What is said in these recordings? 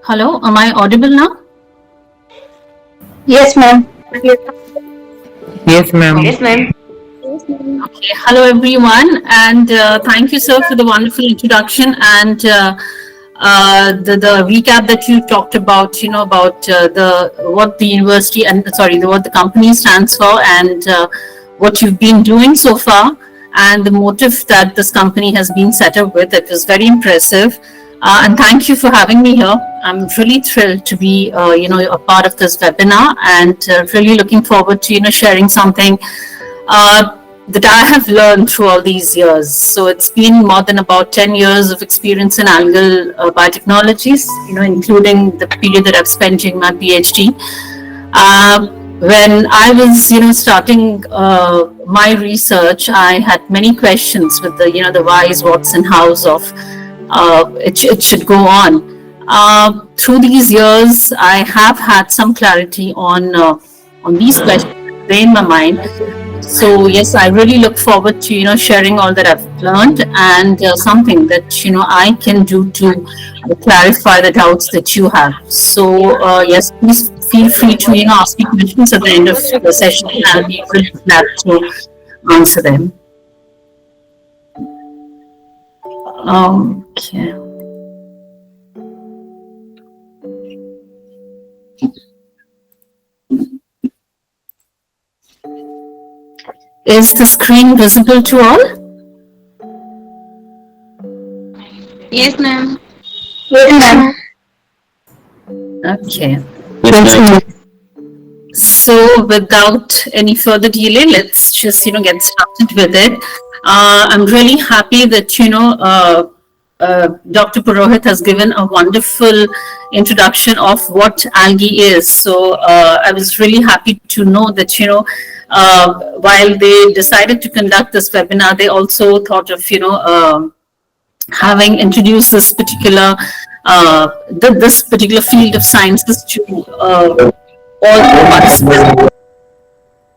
Hello, am I audible now? Yes, ma'am. Yes, ma'am. Yes, ma'am. Okay. Hello, everyone, and thank you, sir, for the wonderful introduction and the recap that you talked about. You know about the what the university and sorry, what the company stands for, and what you've been doing so far, and the motive that this company has been set up with. It was very impressive. And thank you for having me here. I'm really thrilled to be, a part of this webinar, and really looking forward to, sharing something that I have learned through all these years. So it's been more than about 10 years of experience in algal biotechnologies, including the period that I've spent doing my PhD. When I was, starting my research, I had many questions with the whys, whats, and hows of it should go on. Through these years, I have had some clarity on these questions in my mind. So yes, I really look forward to sharing all that I've learned and something that I can do to clarify the doubts that you have. So yes, please feel free to ask me questions at the end of the session, and I'll be really glad to answer them. Okay. Is the screen visible to all? Yes, ma'am. Yes, ma'am. Okay. Yes, ma'am. So without any further delay, let's just get started with it. I'm really happy that Dr. Purohit has given a wonderful introduction of what algae is. So I was really happy to know that while they decided to conduct this webinar, they also thought of having introduced this particular this particular field of sciences to all the participants.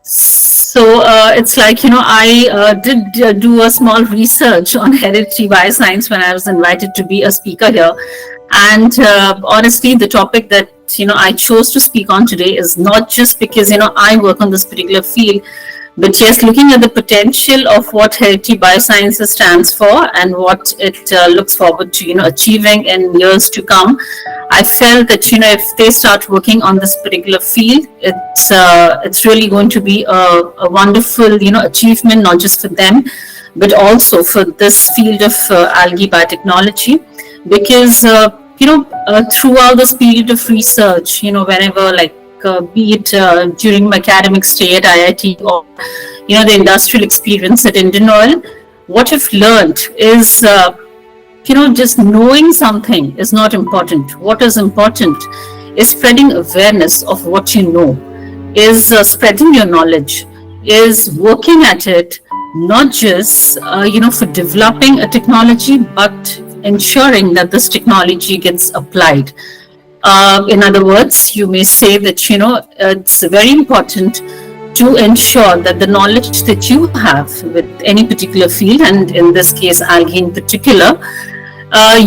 So it's like, I did do a small research on hereditary bioscience when I was invited to be a speaker here. And honestly, the topic that, I chose to speak on today is not just because, I work on this particular field, but yes, looking at the potential of what hereditary biosciences stands for and what it looks forward to, achieving in years to come. I felt that if they start working on this particular field, it's really going to be a wonderful achievement, not just for them, but also for this field of algae biotechnology, because throughout this period of research, whenever be it during my academic stay at IIT or the industrial experience at Indian Oil, what I've learned is just knowing something is not important. What is important is spreading awareness of what you know, is spreading your knowledge, is working at it, not just for developing a technology, but ensuring that this technology gets applied. In other words, you may say that it's very important to ensure that the knowledge that you have with any particular field, and in this case algae in particular,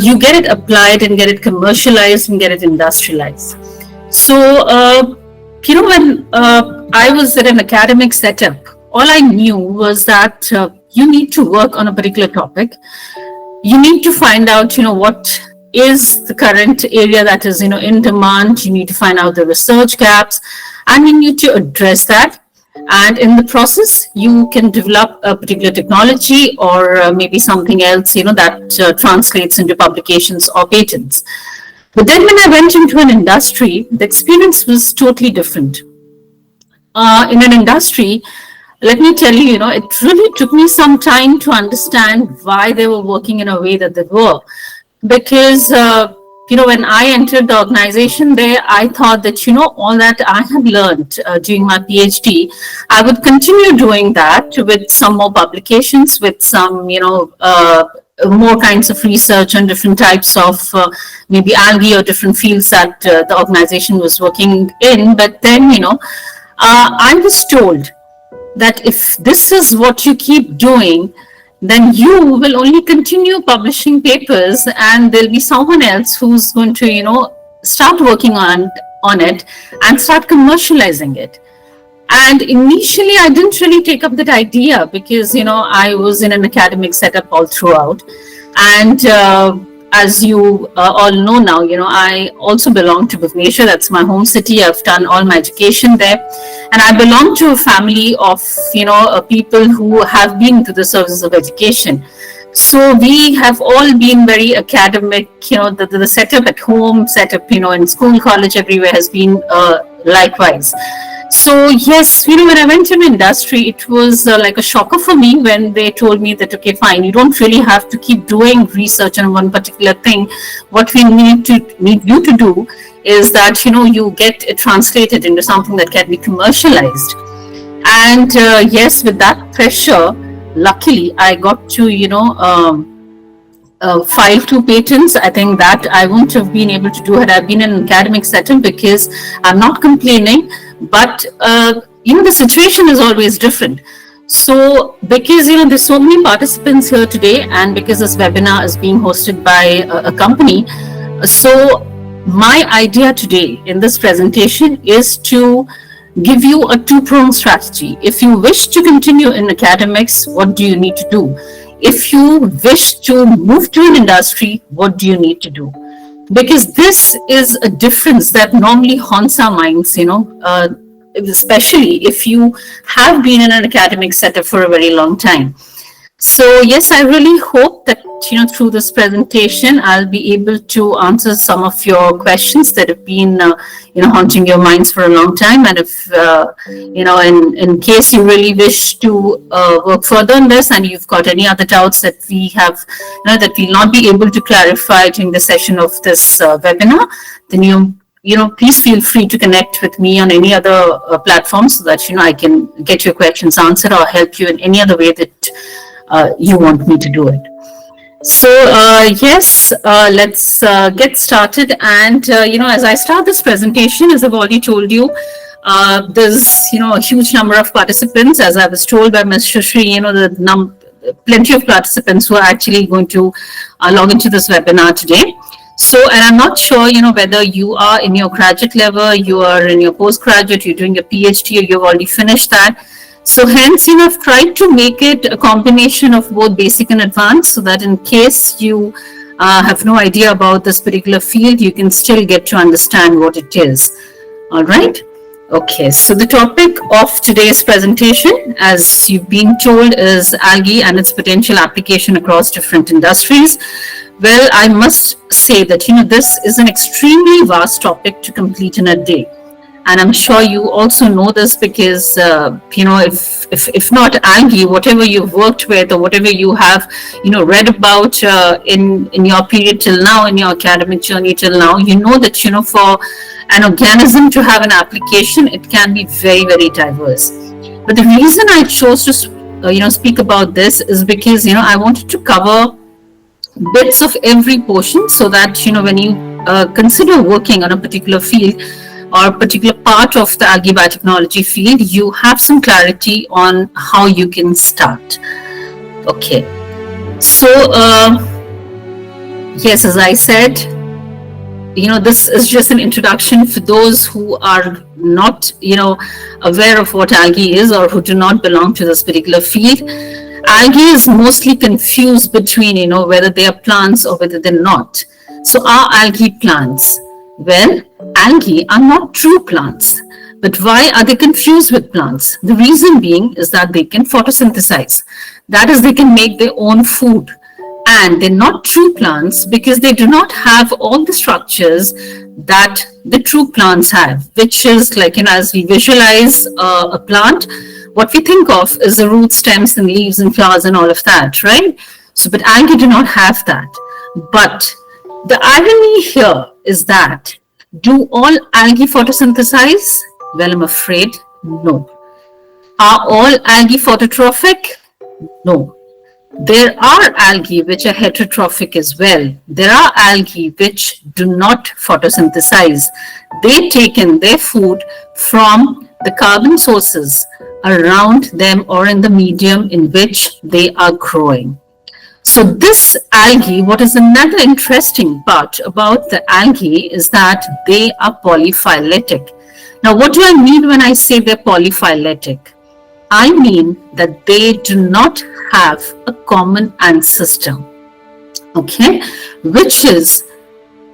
you get it applied and get it commercialized and get it industrialized. So when I was at an academic setup, all I knew was that you need to work on a particular topic. You need to find out what is the current area that is in demand. You need to find out the research gaps, and you need to address that. And in the process, you can develop a particular technology or maybe something else that translates into publications or patents. But then when I went into an industry, the experience was totally different. In an industry, let me tell you, it really took me some time to understand why they were working in a way that they were. Because, when I entered the organization there, I thought that, all that I had learned during my PhD, I would continue doing that with some more publications, with some, more kinds of research on different types of maybe algae or different fields that the organization was working in. But then, I was told that if this is what you keep doing, then you will only continue publishing papers, and there'll be someone else who's going to, start working on it and start commercializing it. And initially, I didn't really take up that idea because, I was in an academic setup all throughout. And as you all know now, I also belong to Bhubaneswar. That's my home city. I've done all my education there. And I belong to a family of, people who have been to the services of education. So we have all been very academic, the setup at home, setup, in school, college, everywhere has been likewise. So yes, when I went in industry, it was like a shocker for me when they told me that, okay, fine, you don't really have to keep doing research on one particular thing. What we need you to do is that, you get it translated into something that can be commercialized. And yes, with that pressure, luckily I got to, file 2 patents. I think that I wouldn't have been able to do had I been in an academic setting, because I'm not complaining, but the situation is always different. So because there's so many participants here today, and because this webinar is being hosted by a company, so my idea today in this presentation is to give you a 2-pronged strategy. If you wish to continue in academics, what do you need to do? If you wish to move to an industry, what do you need to do? Because this is a difference that normally haunts our minds, especially if you have been in an academic setup for a very long time. So yes, I really hope that, through this presentation, I'll be able to answer some of your questions that have been, haunting your minds for a long time. And if, in case you really wish to work further on this and you've got any other doubts that we have, that we'll not be able to clarify during the session of this webinar, then please feel free to connect with me on any other platform so that, I can get your questions answered or help you in any other way that you want me to do it. So yes, let's get started. And as I start this presentation, as I've already told you, there's a huge number of participants. As I was told by Ms. Shushri, plenty of participants who are actually going to log into this webinar today. So, and I'm not sure, whether you are in your graduate level, you are in your postgraduate, you're doing a PhD, or you've already finished that. So hence, I've tried to make it a combination of both basic and advanced, so that in case you have no idea about this particular field, you can still get to understand what it is. All right. Okay. So the topic of today's presentation, as you've been told, is algae and its potential application across different industries. Well, I must say that, this is an extremely vast topic to complete in a day. And I'm sure you also know this because, if not algae, whatever you've worked with or whatever you have, read about in your period till now, in your academic journey till now, that, for an organism to have an application, it can be very, very diverse. But the reason I chose to, speak about this is because, I wanted to cover bits of every portion so that, when you consider working on a particular field, or a particular part of the algae biotechnology field, you have some clarity on how you can start. Okay. So, yes, as I said, this is just an introduction for those who are not, aware of what algae is or who do not belong to this particular field. Algae is mostly confused between, whether they are plants or whether they're not. So are algae plants? Well, algae are not true plants. But why are they confused with plants? The reason being is that they can photosynthesize. That is, they can make their own food. And they're not true plants because they do not have all the structures that the true plants have, which is like, as we visualize a plant, what we think of is the roots, stems, and leaves, and flowers, and all of that, right? So, but algae do not have that. But the irony here is that, do all algae photosynthesize? Well, I'm afraid no. Are all algae phototrophic? No. There are algae which are heterotrophic as well. There are algae which do not photosynthesize. They take in their food from the carbon sources around them or in the medium in which they are growing. So this algae, what is another interesting part about the algae is that they are polyphyletic. Now, what do I mean when I say they're polyphyletic? I mean that they do not have a common ancestor, okay, which is,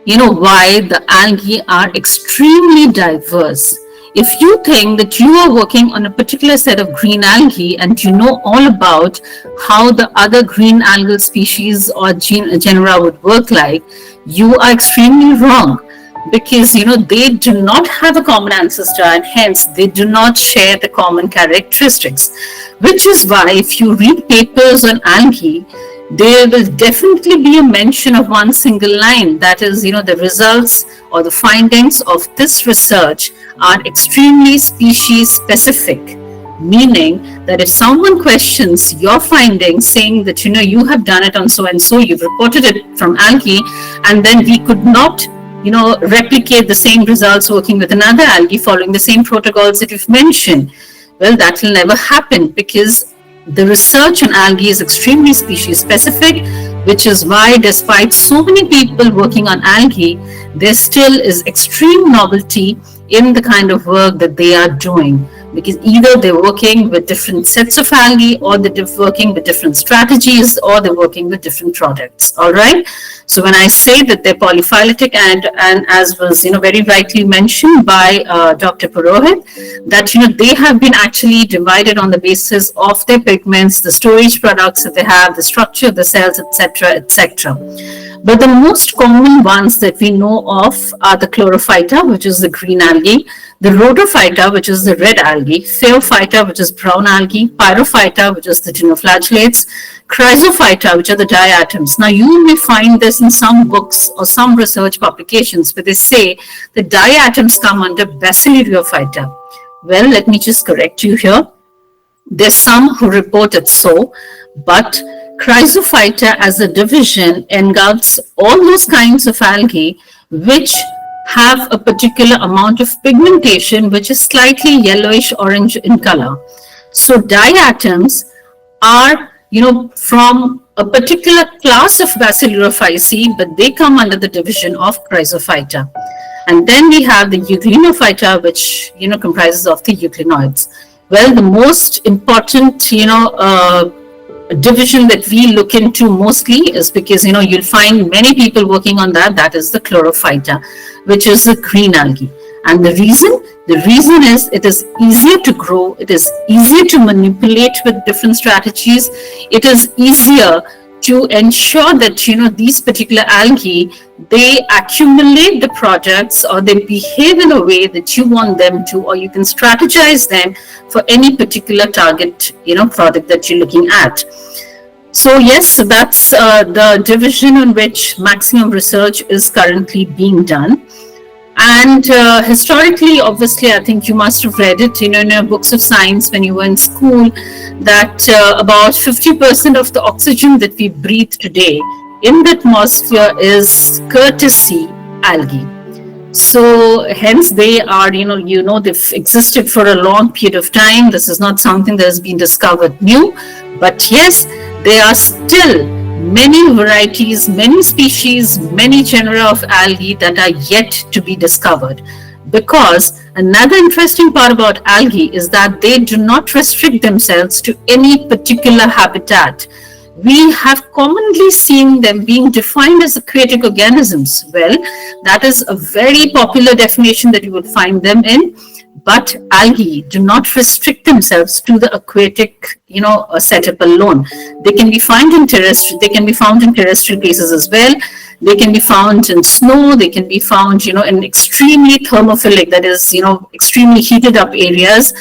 why the algae are extremely diverse. If you think that you are working on a particular set of green algae and you know all about how the other green algal species or genera would work like, you are extremely wrong, because they do not have a common ancestor and hence they do not share the common characteristics, which is why if you read papers on algae, there will definitely be a mention of one single line, that is, the results or the findings of this research are extremely species specific, meaning that if someone questions your findings saying that you have done it on so and so, you've reported it from algae, and then we could not replicate the same results working with another algae following the same protocols that you've mentioned, well, that will never happen, because the research on algae is extremely species specific, which is why despite so many people working on algae, there still is extreme novelty in the kind of work that they are doing, because either they're working with different sets of algae, or they're working with different strategies, or they're working with different products. All right. So when I say that they're polyphyletic, and as was very rightly mentioned by Dr. Purohit, that they have been actually divided on the basis of their pigments, the storage products that they have, the structure of the cells, etc., etc. But the most common ones that we know of are the chlorophyta, which is the green algae, the rhodophyta, which is the red algae, phaeophyta, which is brown algae, pyrophyta, which is the dinoflagellates, chrysophyta, which are the diatoms. Now, you may find this in some books or some research publications where they say the diatoms come under Basilorophyta. Well, let me just correct you here. There's some who report it so, but Chrysophyta as a division engulfs all those kinds of algae which have a particular amount of pigmentation which is slightly yellowish orange in color. So diatoms are, from a particular class of Basilorophyceae, but they come under the division of Chrysophyta. And then we have the Euglenophyta, which, comprises of the euglenoids. Well, the most important, division that we look into mostly is because you'll find many people working on that is the chlorophyta, which is the green algae. And the reason is it is easier to grow, it is easier to manipulate with different strategies, it is easier to ensure that these particular algae, they accumulate the products or they behave in a way that you want them to, or you can strategize them for any particular target product that you're looking at. So yes, that's the division on which maximum research is currently being done. And historically, obviously, I think you must have read it, in your books of science when you were in school, that about 50% of the oxygen that we breathe today in the atmosphere is courtesy algae. So hence they are, they've existed for a long period of time. This is not something that has been discovered new, but yes, there are still many varieties, many species, many genera of algae that are yet to be discovered. Because another interesting part about algae is that they do not restrict themselves to any particular habitat. We have commonly seen them being defined as aquatic organisms. Well, that is a very popular definition that you will find them in. But algae do not restrict themselves to the aquatic, setup alone. They can be found in terrestrial. They can be found in terrestrial places as well. They can be found in snow. They can be found, in extremely thermophilic, that is, extremely heated up areas.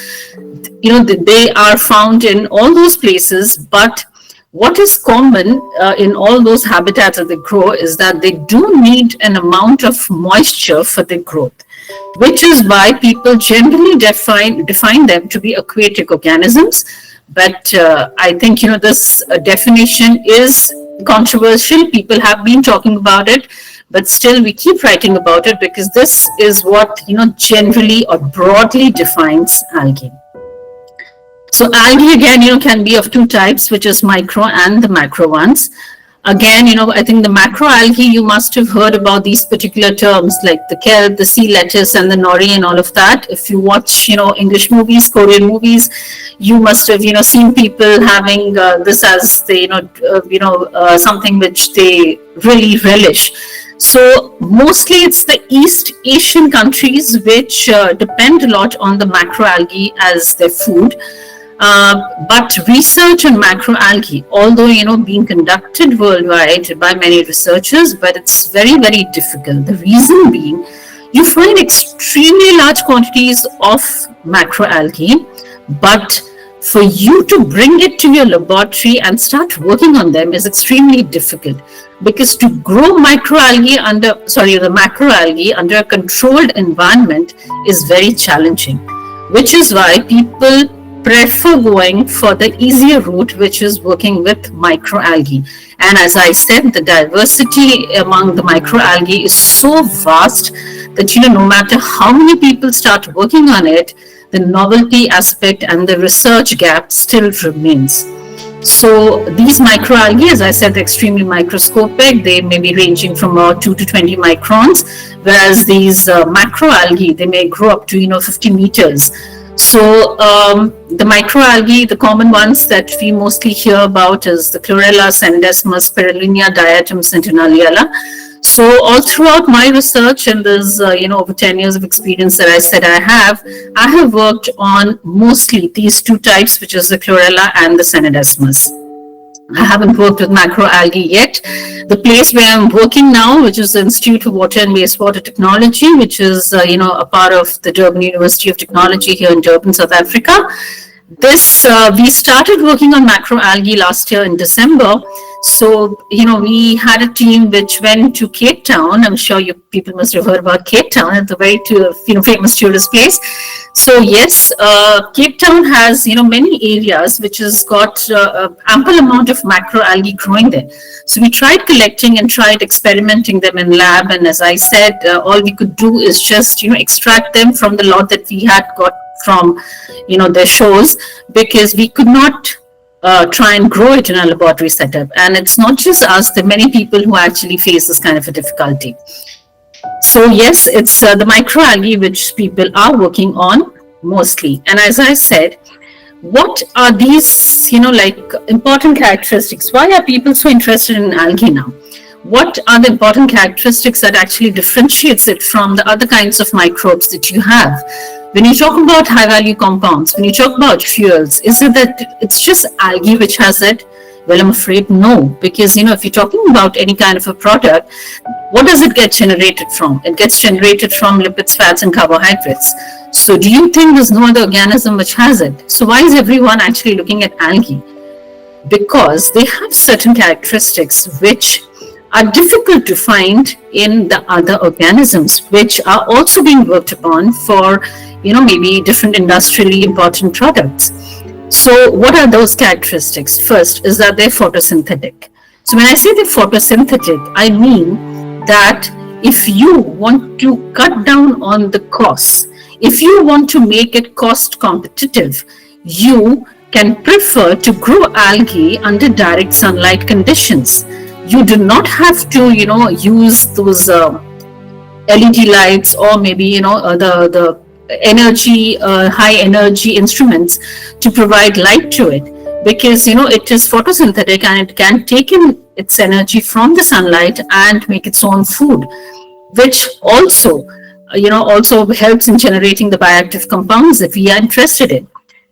They are found in all those places. But what is common in all those habitats that they grow is that they do need an amount of moisture for their growth, which is why people generally define them to be aquatic organisms. But I think, this definition is controversial. People have been talking about it, but still we keep writing about it because this is what, generally or broadly defines algae. So algae again, can be of two types, which is micro and the macro ones. Again, I think the macroalgae, you must have heard about these particular terms like the kelp, the sea lettuce, and the nori, and all of that. If you watch, English movies, Korean movies, you must have, seen people having this as the, something which they really relish. So mostly it's the East Asian countries which depend a lot on the macroalgae as their food. But research on macroalgae, although being conducted worldwide by many researchers, but it's very, very difficult. The reason being, you find extremely large quantities of macroalgae, but for you to bring it to your laboratory and start working on them is extremely difficult, because to grow the macroalgae under a controlled environment is very challenging, which is why people prefer going for the easier route, which is working with microalgae. And as I said, the diversity among the microalgae is so vast that no matter how many people start working on it, the novelty aspect and the research gap still remains. So these microalgae, as I said, they're extremely microscopic. They may be ranging from 2 to 20 microns, whereas these macroalgae, they may grow up to 50 meters. So the microalgae, the common ones that we mostly hear about is the chlorella, Scindesmus, Spirulina, Diatom, centenariala. So all throughout my research, and there's over 10 years of experience that I said I have worked on mostly these two types, which is the chlorella and the Scindesmus. I haven't worked with macroalgae yet. The place where I'm working now, which is the Institute of Water and Wastewater Technology, which is a part of the Durban University of Technology here in Durban, South Africa. We started working on macroalgae last year in December. So, we had a team which went to Cape Town. I'm sure people must have heard about Cape Town. It's a very famous tourist place. So yes, Cape Town has many areas which has got ample amount of macroalgae growing there. So we tried collecting and tried experimenting them in lab. And as I said, all we could do is just extract them from the lot that we had got from their shores, because we could not try and grow it in a laboratory setup. And it's not just us, there are many people who actually face this kind of a difficulty. So yes, it's the microalgae which people are working on mostly. And as I said, what are these, important characteristics? Why are people so interested in algae now? What are the important characteristics that actually differentiates it from the other kinds of microbes that you have? When you talk about high value compounds, when you talk about fuels, is it that it's just algae which has it? Well, I'm afraid no, because if you're talking about any kind of a product, what does it get generated from? It gets generated from lipids, fats, and carbohydrates. So do you think there's no other organism which has it? So why is everyone actually looking at algae? Because they have certain characteristics which are difficult to find in the other organisms, which are also being worked upon for maybe different industrially important products. So what are those characteristics? First is that they're photosynthetic. So when I say they're photosynthetic, I mean that if you want to cut down on the costs, if you want to make it cost competitive, you can prefer to grow algae under direct sunlight conditions. You do not have to, use those LED lights or maybe, the energy, high energy instruments to provide light to it, because it is photosynthetic and it can take in its energy from the sunlight and make its own food, which also helps in generating the bioactive compounds that we are interested in.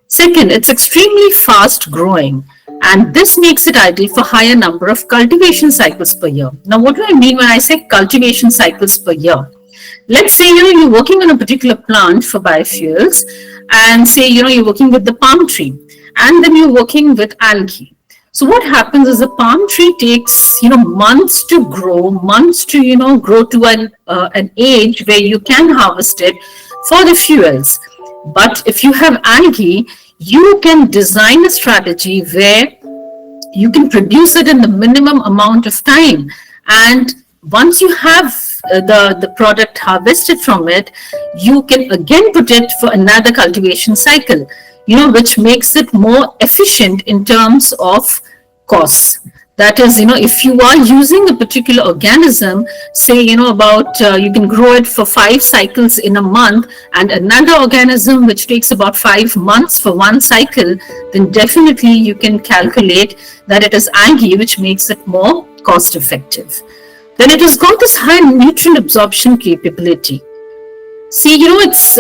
Second, it's extremely fast growing, and this makes it ideal for higher number of cultivation cycles per year. Now, what do I mean when I say cultivation cycles per year? Let's say you're working on a particular plant for biofuels, and say you're working with the palm tree, and then you're working with algae. So what happens is the palm tree takes months to grow, grow to an age where you can harvest it for the fuels. But if you have algae, you can design a strategy where you can produce it in the minimum amount of time, and once you have the product harvested from it, you can again put it for another cultivation cycle, which makes it more efficient in terms of costs. That is, if you are using a particular organism, say, about you can grow it for 5 cycles in a month, and another organism which takes about 5 months for one cycle, then definitely you can calculate that it is algae, which makes it more cost effective. Then it has got this high nutrient absorption capability. See, it's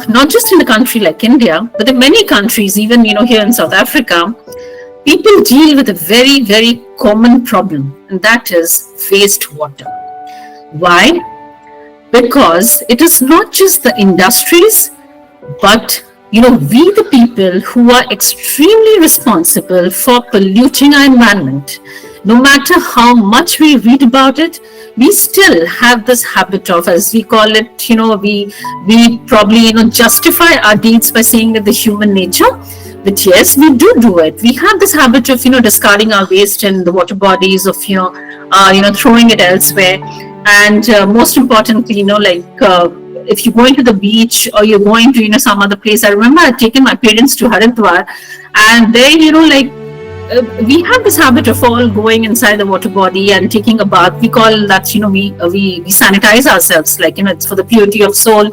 not just in a country like India, but in many countries, even, here in South Africa, people deal with a very, very common problem, and that is wastewater. Why? Because it is not just the industries, but we the people who are extremely responsible for polluting our environment. No matter how much we read about it, we still have this habit of, as we call it, we probably justify our deeds by saying that the human nature. But yes, we do it. We have this habit of discarding our waste in the water bodies, of throwing it elsewhere, and most importantly, if you're going to the beach or you're going to some other place. I remember I'd taken my parents to Haridwar, and there we have this habit of all going inside the water body and taking a bath. We call that we sanitize ourselves, it's for the purity of soul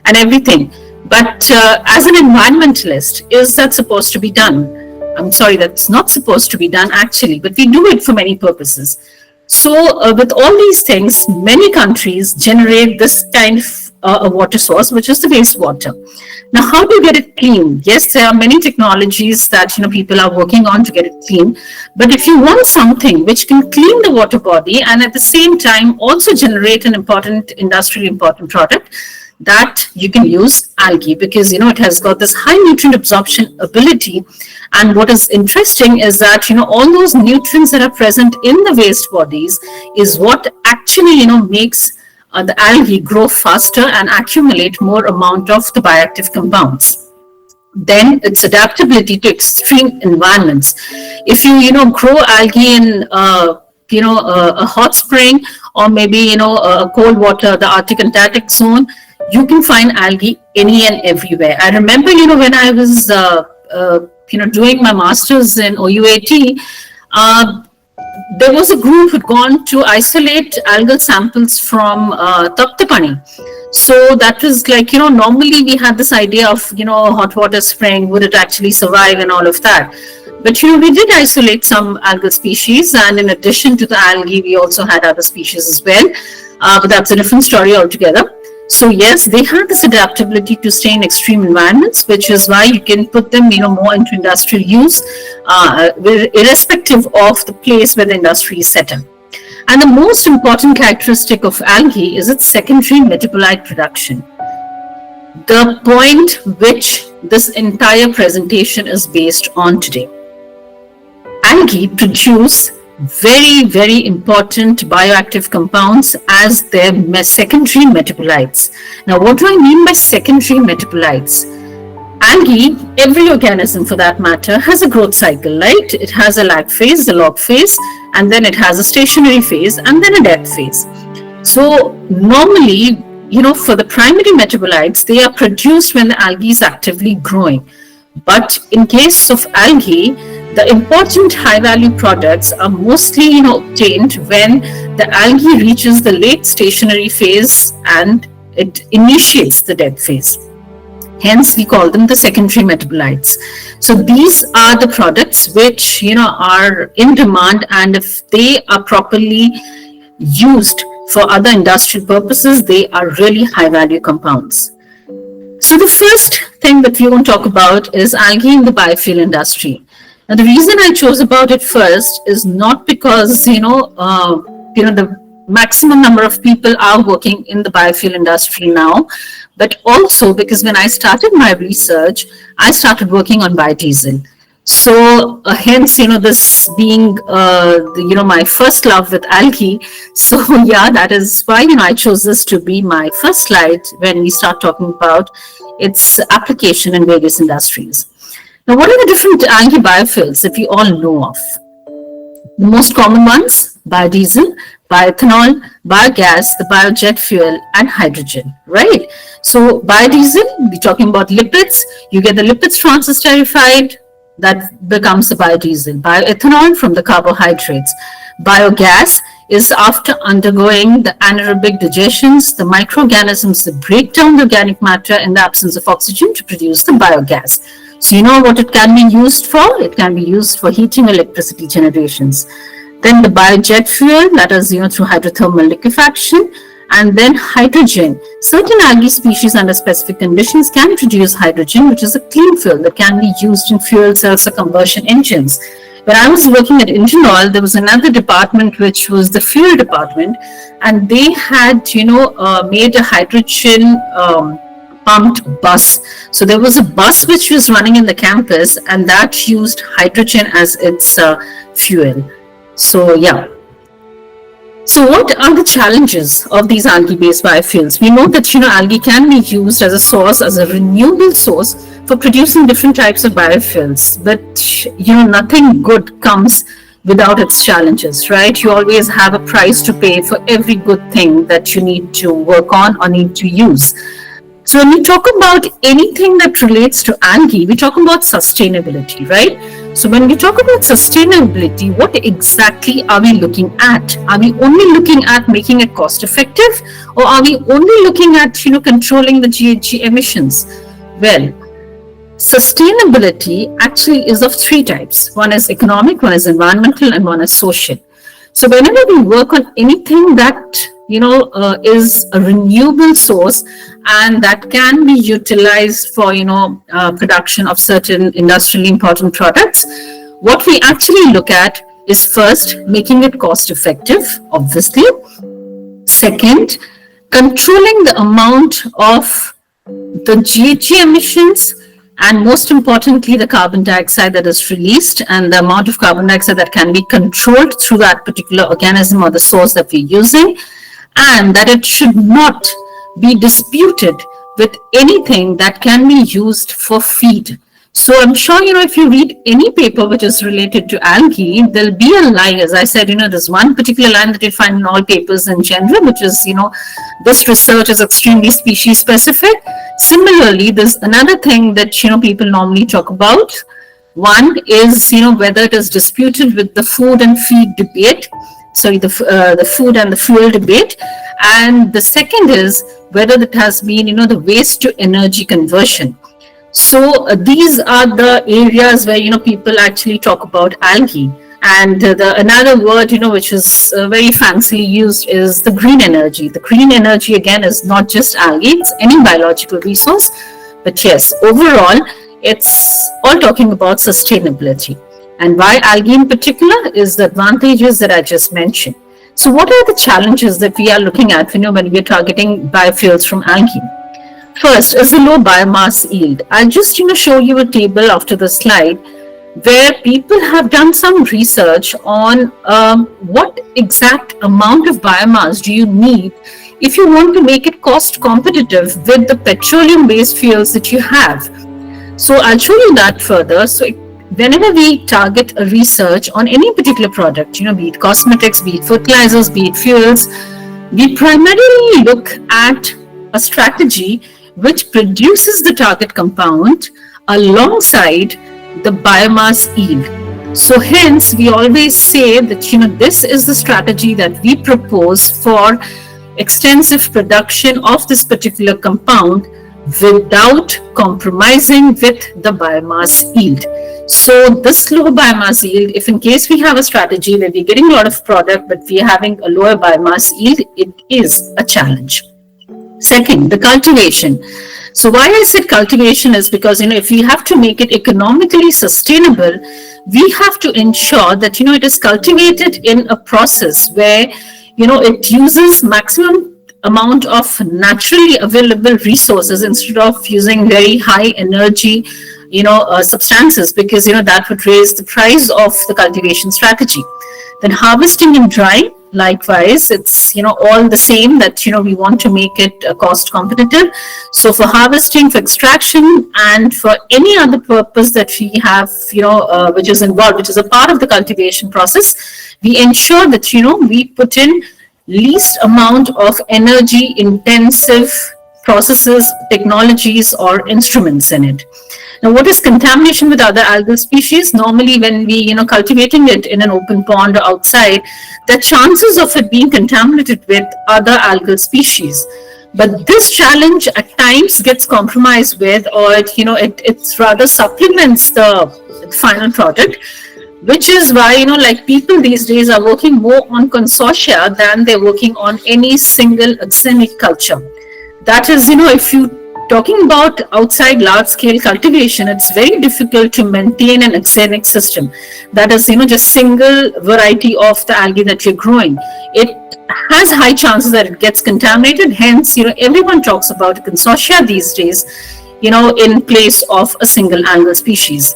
and everything. But as an environmentalist, is that supposed to be done? I'm sorry, that's not supposed to be done actually, but we do it for many purposes. So with all these things, many countries generate this kind of a water source, which is the wastewater. Now, how do you get it clean? Yes, there are many technologies that people are working on to get it clean. But if you want something which can clean the water body and at the same time also generate an industrially important product, that you can use algae, because it has got this high nutrient absorption ability. And what is interesting is that all those nutrients that are present in the waste bodies is what actually makes the algae grow faster and accumulate more amount of the bioactive compounds. Then its adaptability to extreme environments. If you grow algae in a hot spring, or maybe a cold water, the Arctic Antarctic zone, you can find algae any and everywhere. I remember when I was doing my master's in OUAT, there was a group who'd gone to isolate algal samples from Taptapani. So that was normally we had this idea of hot water spring, would it actually survive and all of that. But we did isolate some algal species, and in addition to the algae, we also had other species as well. But that's a different story altogether. So yes, they have this adaptability to stay in extreme environments, which is why you can put them, more into industrial use, irrespective of the place where the industry is set in. And the most important characteristic of algae is its secondary metabolite production. The point which this entire presentation is based on today. Algae produce very, very important bioactive compounds as their secondary metabolites. Now, what do I mean by secondary metabolites? Algae, every organism for that matter, has a growth cycle, right? It has a lag phase, a log phase, and then it has a stationary phase, and then a death phase. So normally, for the primary metabolites, they are produced when the algae is actively growing. But in case of algae, the important high-value products are mostly obtained when the algae reaches the late stationary phase and it initiates the death phase. Hence, we call them the secondary metabolites. So these are the products which are in demand, and if they are properly used for other industrial purposes, they are really high-value compounds. So the first thing that we want to talk about is algae in the biofuel industry. Now, the reason I chose about it first is not because, the maximum number of people are working in the biofuel industry now, but also because when I started my research, I started working on biodiesel. So hence, this being, my first love with algae. So yeah, that is why, I chose this to be my first slide when we start talking about its application in various industries. Now, what are the different algae biofuels that we all know of? The most common ones: biodiesel, bioethanol, biogas, the biojet fuel, and hydrogen, right? So biodiesel, we're talking about lipids. You get the lipids transesterified, that becomes the biodiesel, bioethanol from the carbohydrates. Biogas is after undergoing the anaerobic digestions, the microorganisms that break down the organic matter in the absence of oxygen to produce the biogas. So you know what it can be used for? It can be used for heating electricity generations. Then the biojet fuel, that is, through hydrothermal liquefaction, and then hydrogen. Certain algae species under specific conditions can produce hydrogen, which is a clean fuel that can be used in fuel cells or combustion engines. When I was working at Engine Oil, there was another department which was the fuel department, and they had, made a hydrogen pumped bus. So there was a bus which was running in the campus, and that used hydrogen as its fuel. So yeah. So what are the challenges of these algae-based biofuels? We know that algae can be used as a source, as a renewable source for producing different types of biofuels. But nothing good comes without its challenges, right? You always have a price to pay for every good thing that you need to work on or need to use. So when we talk about anything that relates to algae, we talk about sustainability, right? So when we talk about sustainability, what exactly are we looking at? Are we only looking at making it cost effective, or are we only looking at, controlling the GHG emissions? Well, sustainability actually is of three types. One is economic, one is environmental, and one is social. So whenever we work on anything that is a renewable source and that can be utilized for production of certain industrially important products, what we actually look at is first making it cost effective, obviously. Second, controlling the amount of the GHG emissions, and most importantly, the carbon dioxide that is released and the amount of carbon dioxide that can be controlled through that particular organism or the source that we're using, and that it should not be disputed with anything that can be used for feed. So I'm sure, if you read any paper which is related to algae, there'll be a line. As I said, there's one particular line that you find in all papers in general, which is, this research is extremely species specific. Similarly, there's another thing that, people normally talk about. One is, whether it is disputed with the food and feed debate. Sorry, the food and the fuel debate. And the second is whether it has been, the waste to energy conversion. So these are the areas where, people actually talk about algae. And another word, which is very fancily used is the green energy. The green energy, again, is not just algae, it's any biological resource. But yes, overall, it's all talking about sustainability. And why algae in particular is the advantages that I just mentioned. So what are the challenges that we are looking at when we are targeting biofuels from algae? First is the low biomass yield. I'll just show you a table after the slide where people have done some research on what exact amount of biomass do you need if you want to make it cost competitive with the petroleum-based fuels that you have. So I'll show you that further. So whenever we target a research on any particular product, be it cosmetics, be it fertilizers, be it fuels, we primarily look at a strategy which produces the target compound alongside the biomass yield. So hence, we always say that, this is the strategy that we propose for extensive production of this particular compound without compromising with the biomass yield. So this low biomass yield, if in case we have a strategy where we're getting a lot of product but we're having a lower biomass yield, it is a challenge. Second, the cultivation. So why I said cultivation is because, if we have to make it economically sustainable, we have to ensure that, it is cultivated in a process where, it uses maximum amount of naturally available resources instead of using very high energy, substances, because, that would raise the price of the cultivation strategy. Then harvesting and drying. Likewise, it's all the same that we want to make it cost competitive. So for harvesting, for extraction, and for any other purpose that we have, which is involved, which is a part of the cultivation process, we ensure that we put in least amount of energy intensive processes, technologies, or instruments in it. Now, what is contamination with other algal species? Normally, when we, cultivating it in an open pond or outside, the chances of it being contaminated with other algal species. But this challenge at times gets compromised with, or it rather supplements the final product, which is why, like people these days are working more on consortia than they're working on any single axenic culture. That is, if you talking about outside large scale cultivation, it's very difficult to maintain an axenic system. That is, just single variety of the algae that you're growing. It has high chances that it gets contaminated. Hence, everyone talks about a consortia these days, in place of a single algal species.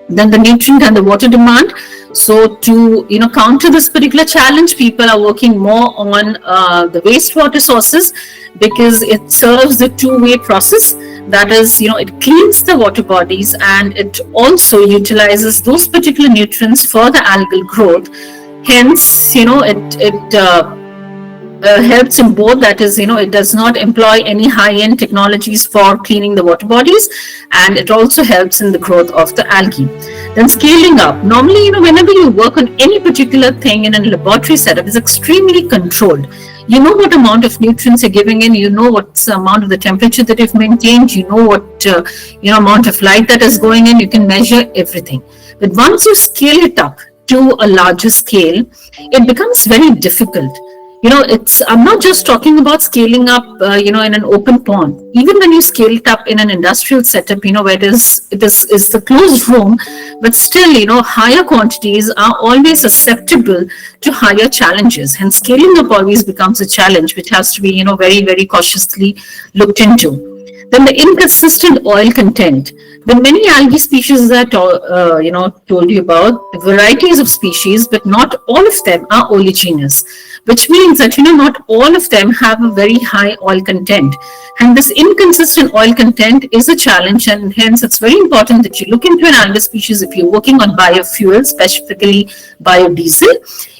Then the nutrient and the water demand. So to counter this particular challenge, people are working more on the wastewater sources, because it serves the two-way process. That is, it cleans the water bodies and it also utilizes those particular nutrients for the algal growth. Hence, it helps in both. That is, it does not employ any high-end technologies for cleaning the water bodies, and it also helps in the growth of the algae. Then scaling up. Normally, whenever you work on any particular thing in a laboratory setup, is extremely controlled. You know what amount of nutrients you're giving in, you know what's the amount of the temperature that you've maintained, you know what amount of light that is going in, you can measure everything. But once you scale it up to a larger scale, it becomes very difficult. I'm not just talking about scaling up, in an open pond. Even when you scale it up in an industrial setup, where it is the closed room, but still, higher quantities are always susceptible to higher challenges. Hence, scaling up always becomes a challenge, which has to be, very, very cautiously looked into. Then the inconsistent oil content. The many algae species that told you about, varieties of species, but not all of them are oleaginous, which means that not all of them have a very high oil content. And this inconsistent oil content is a challenge, and hence it's very important that you look into an algal species if you're working on biofuels, specifically biodiesel.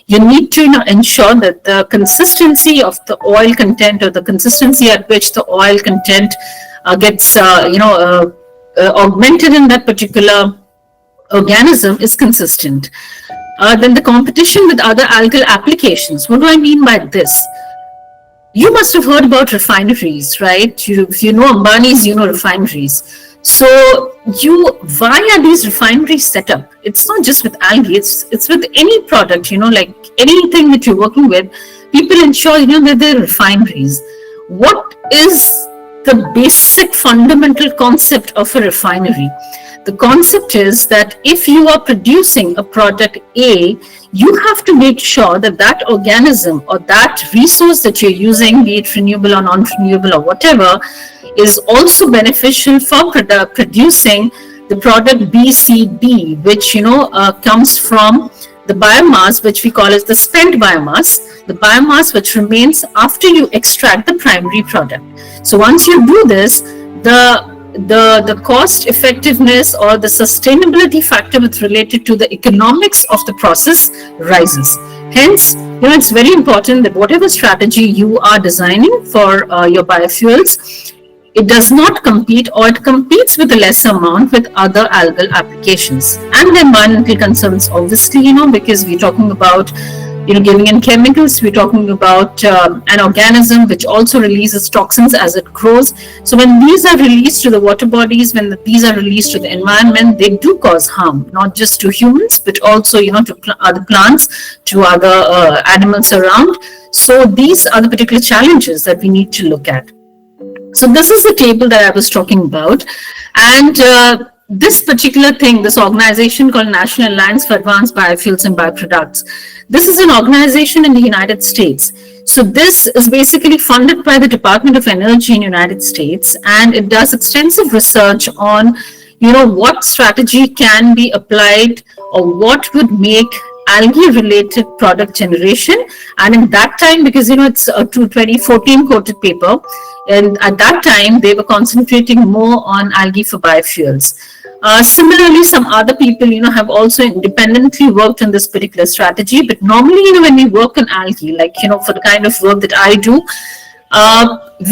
You need to ensure that the consistency of the oil content, or the consistency at which the oil content gets augmented in that particular organism is consistent. Then the competition with other algal applications. What do I mean by this? You must have heard about refineries, right? If you know Ambani's, refineries. So why are these refineries set up? It's not just with algae, it's with any product, like anything that you're working with, people ensure, that they're refineries. What is the basic fundamental concept of a refinery? The concept is that if you are producing a product A, you have to make sure that that organism or that resource that you're using, be it renewable or non-renewable or whatever, is also beneficial for producing the product B, C, D, which comes from the biomass, which we call as the spent biomass, the biomass which remains after you extract the primary product. So once you do this, the cost effectiveness or the sustainability factor with related to the economics of the process rises. Hence, it's very important that whatever strategy you are designing for your biofuels, it does not compete, or it competes with a lesser amount with other algal applications. And the environmental concerns, obviously, because we're talking about giving in chemicals, we're talking about an organism which also releases toxins as it grows. So when these are released to the water bodies, when these are released to the environment, they do cause harm, not just to humans, but also, to other plants, to other animals around. So these are the particular challenges that we need to look at. So this is the table that I was talking about. And this particular thing, this organization called National Alliance for Advanced Biofuels and Bioproducts, this is an organization in the United States. So this is basically funded by the Department of Energy in the United States, and it does extensive research on, what strategy can be applied or what would make algae-related product generation. And in that time, because, it's a 2014 quoted paper, and at that time, they were concentrating more on algae for biofuels. Similarly, some other people, have also independently worked on this particular strategy. But normally, when we work on algae, like, for the kind of work that I do,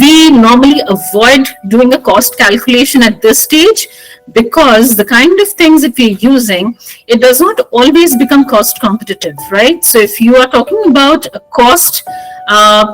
we normally avoid doing a cost calculation at this stage, because the kind of things that we're using, it does not always become cost competitive, right? So if you are talking about a cost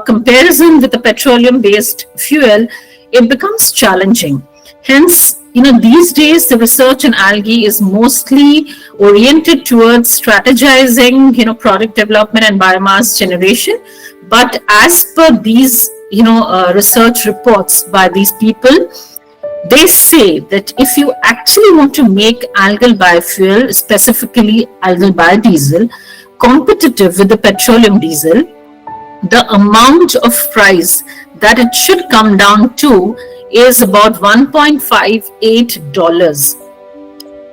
comparison with a petroleum based fuel, it becomes challenging. Hence, these days the research in algae is mostly oriented towards strategizing, product development and biomass generation. But as per these, research reports by these people, they say that if you actually want to make algal biofuel, specifically algal biodiesel, competitive with the petroleum diesel, the amount of price that it should come down to is about $1.58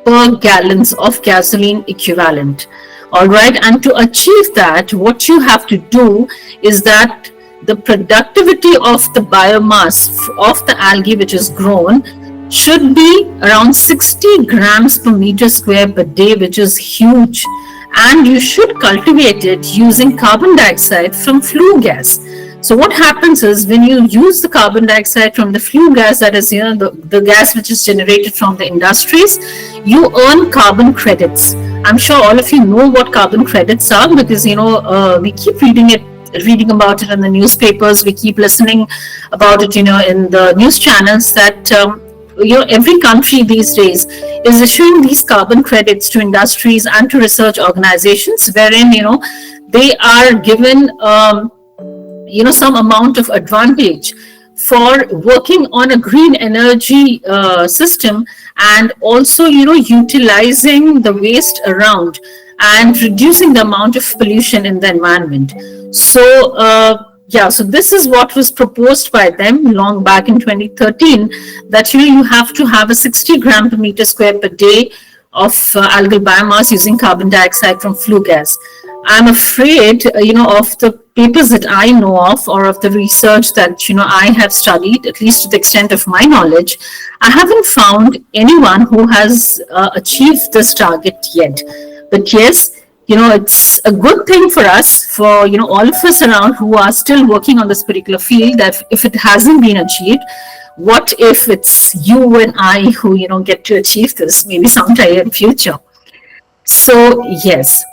per gallons of gasoline equivalent. All right, and to achieve that, what you have to do is that the productivity of the biomass of the algae which is grown should be around 60 grams per meter square per day, which is huge. And you should cultivate it using carbon dioxide from flue gas. So what happens is when you use the carbon dioxide from the flue gas, that is, the gas which is generated from the industries, you earn carbon credits. I'm sure all of you know what carbon credits are, because, we keep reading about it in the newspapers. We keep listening about it, in the news channels that, every country these days is issuing these carbon credits to industries and to research organizations, wherein, they are given, some amount of advantage for working on a green energy system, and also, utilizing the waste around and reducing the amount of pollution in the environment. So, so this is what was proposed by them long back in 2013, that you have to have a 60 gram per meter square per day of algal biomass using carbon dioxide from flue gas. I'm afraid, of the papers that I know of, or of the research that, I have studied, at least to the extent of my knowledge, I haven't found anyone who has achieved this target yet. But yes, it's a good thing for us, for, all of us around who are still working on this particular field, that if it hasn't been achieved, what if it's you and I who, get to achieve this maybe sometime in future? So, yes.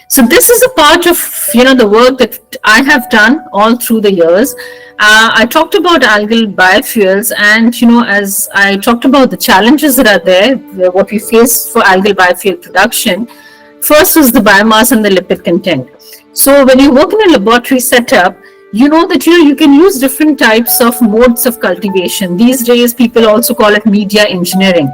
So this is a part of, the work that I have done all through the years. I talked about algal biofuels, and, as I talked about the challenges that are there, what we face for algal biofuel production, first is the biomass and the lipid content. So when you work in a laboratory setup, you know that you can use different types of modes of cultivation. These days, people also call it media engineering.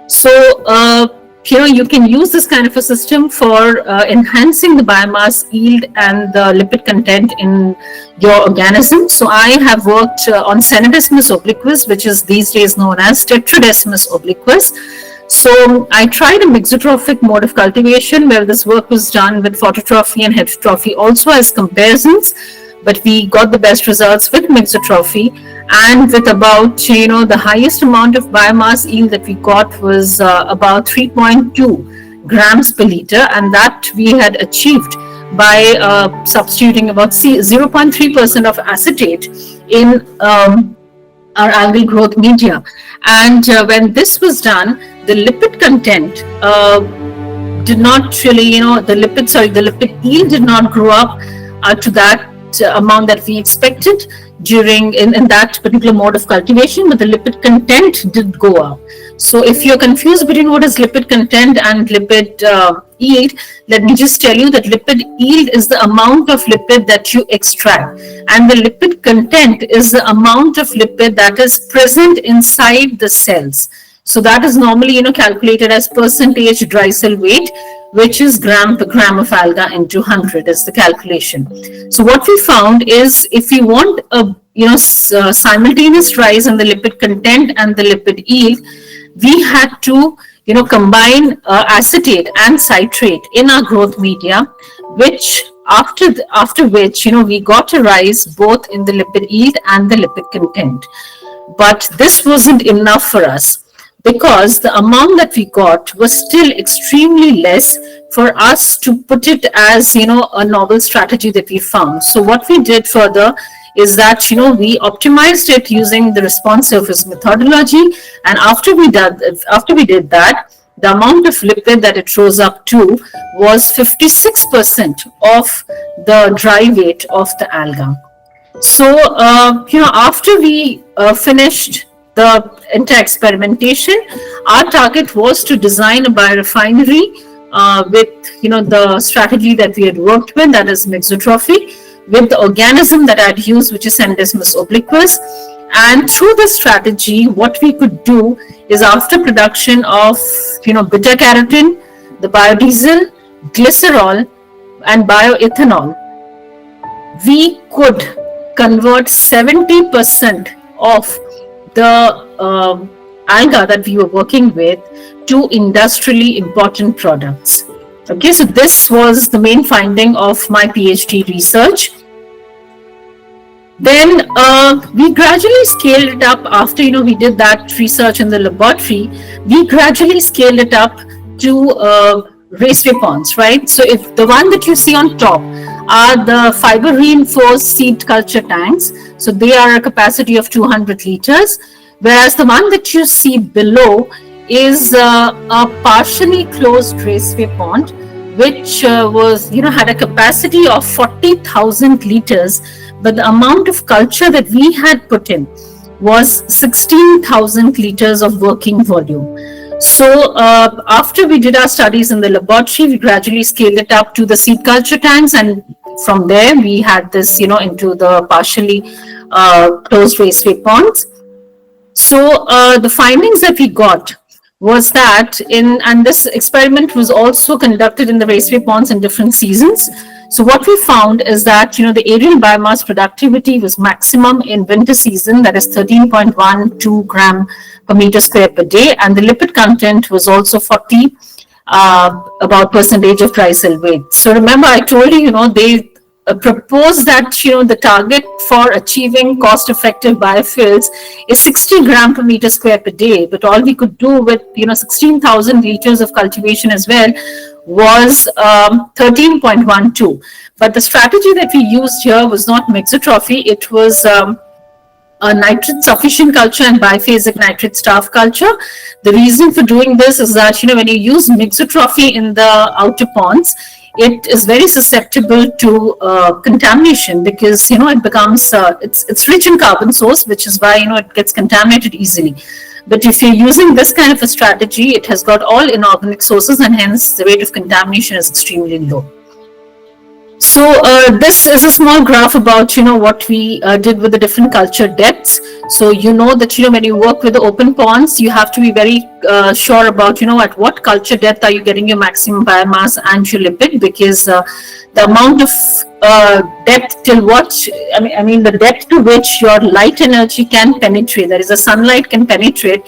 So, you can use this kind of a system for enhancing the biomass yield and the lipid content in your organism. So I have worked on Senadesmus obliquus, which is these days known as Tetradesmus obliquus. So I tried a mixotrophic mode of cultivation, where this work was done with phototrophy and heterotrophy also as comparisons, but we got the best results with mixotrophy, and with about, the highest amount of biomass yield that we got was about 3.2 grams per liter, and that we had achieved by substituting about 0.3% of acetate in our algal growth media. And when this was done, the lipid content did not really, the lipid yield did not grow up to that amount that we expected during in that particular mode of cultivation, but the lipid content did go up. So if you're confused between what is lipid content and lipid yield, let me just tell you that lipid yield is the amount of lipid that you extract, and the lipid content is the amount of lipid that is present inside the cells. So that is normally, calculated as percentage dry cell weight, which is gram per gram of alga into 100 is the calculation. So what we found is, if we want a simultaneous rise in the lipid content and the lipid yield, we had to combine acetate and citrate in our growth media, which after which we got a rise both in the lipid yield and the lipid content. But this wasn't enough for us, because the amount that we got was still extremely less for us to put it as a novel strategy that we found. So what we did further is that we optimized it using the response surface methodology, and after we did that, the amount of lipid that it rose up to was 56% of the dry weight of the alga. So, after we finished the entire experimentation, our target was to design a biorefinery with, the strategy that we had worked with, that is mixotrophy, with the organism that I'd used, which is Cynodesmus obliquus. And through this strategy, what we could do is, after production of, beta carotene, the biodiesel, glycerol, and bioethanol, we could convert 70% of the alga that we were working with to industrially important products. Okay, so this was the main finding of my PhD research. Then we gradually scaled it up after we did that research in the laboratory. We gradually scaled it up to raceway ponds, right? So if the one that you see on top are the fiber reinforced seed culture tanks, so they are a capacity of 200 liters, whereas the one that you see below is a partially closed raceway pond, which was had a capacity of 40,000 liters, but the amount of culture that we had put in was 16,000 liters of working volume. So after we did our studies in the laboratory, we gradually scaled it up to the seed culture tanks, and from there we had this into the partially closed raceway ponds. So the findings that we got was that and this experiment was also conducted in the raceway ponds in different seasons. So what we found is that the aerial biomass productivity was maximum in winter season, that is 13.12 gram per meter square per day, and the lipid content was also 40 about percentage of dry cell weight. So remember, I told you, they proposed that the target for achieving cost-effective biofuels is 60 gram per meter square per day, but all we could do with 16,000 liters of cultivation as well was 13.12. But the strategy that we used here was not mixotrophy; it was a nitrate sufficient culture and biphasic nitrate starve culture. The reason for doing this is that when you use mixotrophy in the outer ponds, it is very susceptible to contamination, because it becomes it's rich in carbon source, which is why it gets contaminated easily. But if you're using this kind of a strategy, it has got all inorganic sources, and hence the rate of contamination is extremely low. So this is a small graph about what we did with the different culture depths. So that when you work with the open ponds, you have to be very sure about at what culture depth are you getting your maximum biomass and your lipid, because the amount of depth till what I mean the depth to which your light energy can penetrate, that is, the sunlight can penetrate,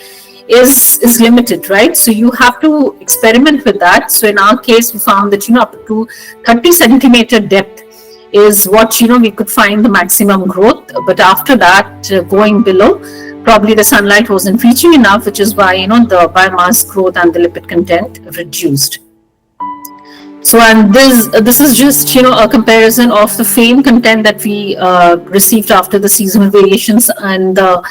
is limited, right? So you have to experiment with that. So in our case, we found that up to 30 centimeter depth is what we could find the maximum growth. But after that, going below, probably the sunlight wasn't reaching enough, which is why the biomass growth and the lipid content reduced. So, and this is just a comparison of the FAME content that we received after the seasonal variations and the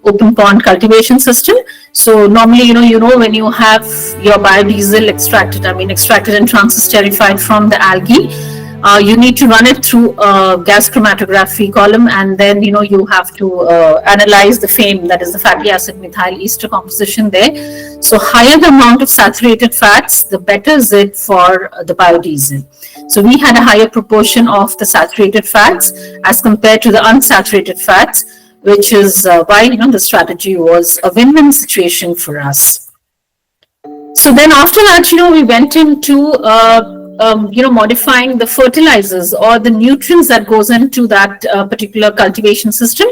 open pond cultivation system. So normally, when you have your biodiesel extracted and transesterified from the algae, you need to run it through a gas chromatography column, and then you have to analyze the FAME, that is the fatty acid methyl ester composition there. So higher the amount of saturated fats, the better is it for the biodiesel. So we had a higher proportion of the saturated fats as compared to the unsaturated fats, which is why the strategy was a win-win situation for us. So then after that, we went into modifying the fertilizers or the nutrients that goes into that particular cultivation system.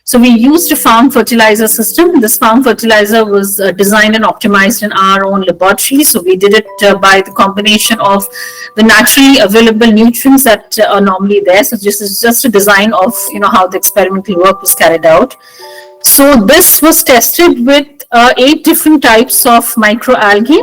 So we used a farm fertilizer system. This farm fertilizer was designed and optimized in our own laboratory. So we did it by the combination of the naturally available nutrients that are normally there. So this is just a design of how the experimental work was carried out. So this was tested with 8 different types of microalgae,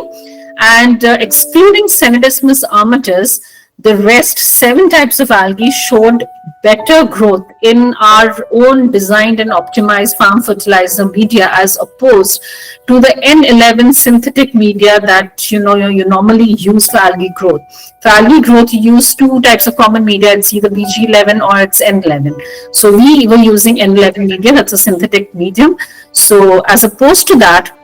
and excluding Cynodesmus armatus, the rest 7 types of algae showed better growth in our own designed and optimized farm fertilizer media as opposed to the N11 synthetic media that you normally use for algae growth. For algae growth, you use 2 types of common media. It's either BG11 or it's N11. So we were using N11 media, that's a synthetic medium. So as opposed to that,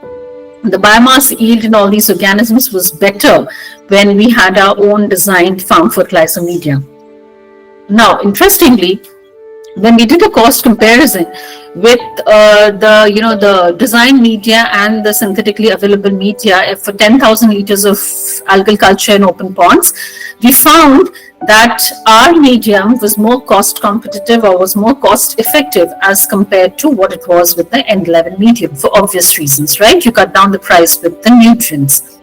the biomass yield in all these organisms was better when we had our own designed farm fertilizer media. Now, interestingly, when we did a cost comparison with the design media and the synthetically available media for 10,000 liters of algal culture in open ponds, we found that our medium was more cost competitive or was more cost effective as compared to what it was with the N11 medium for obvious reasons, right? You cut down the price with the nutrients.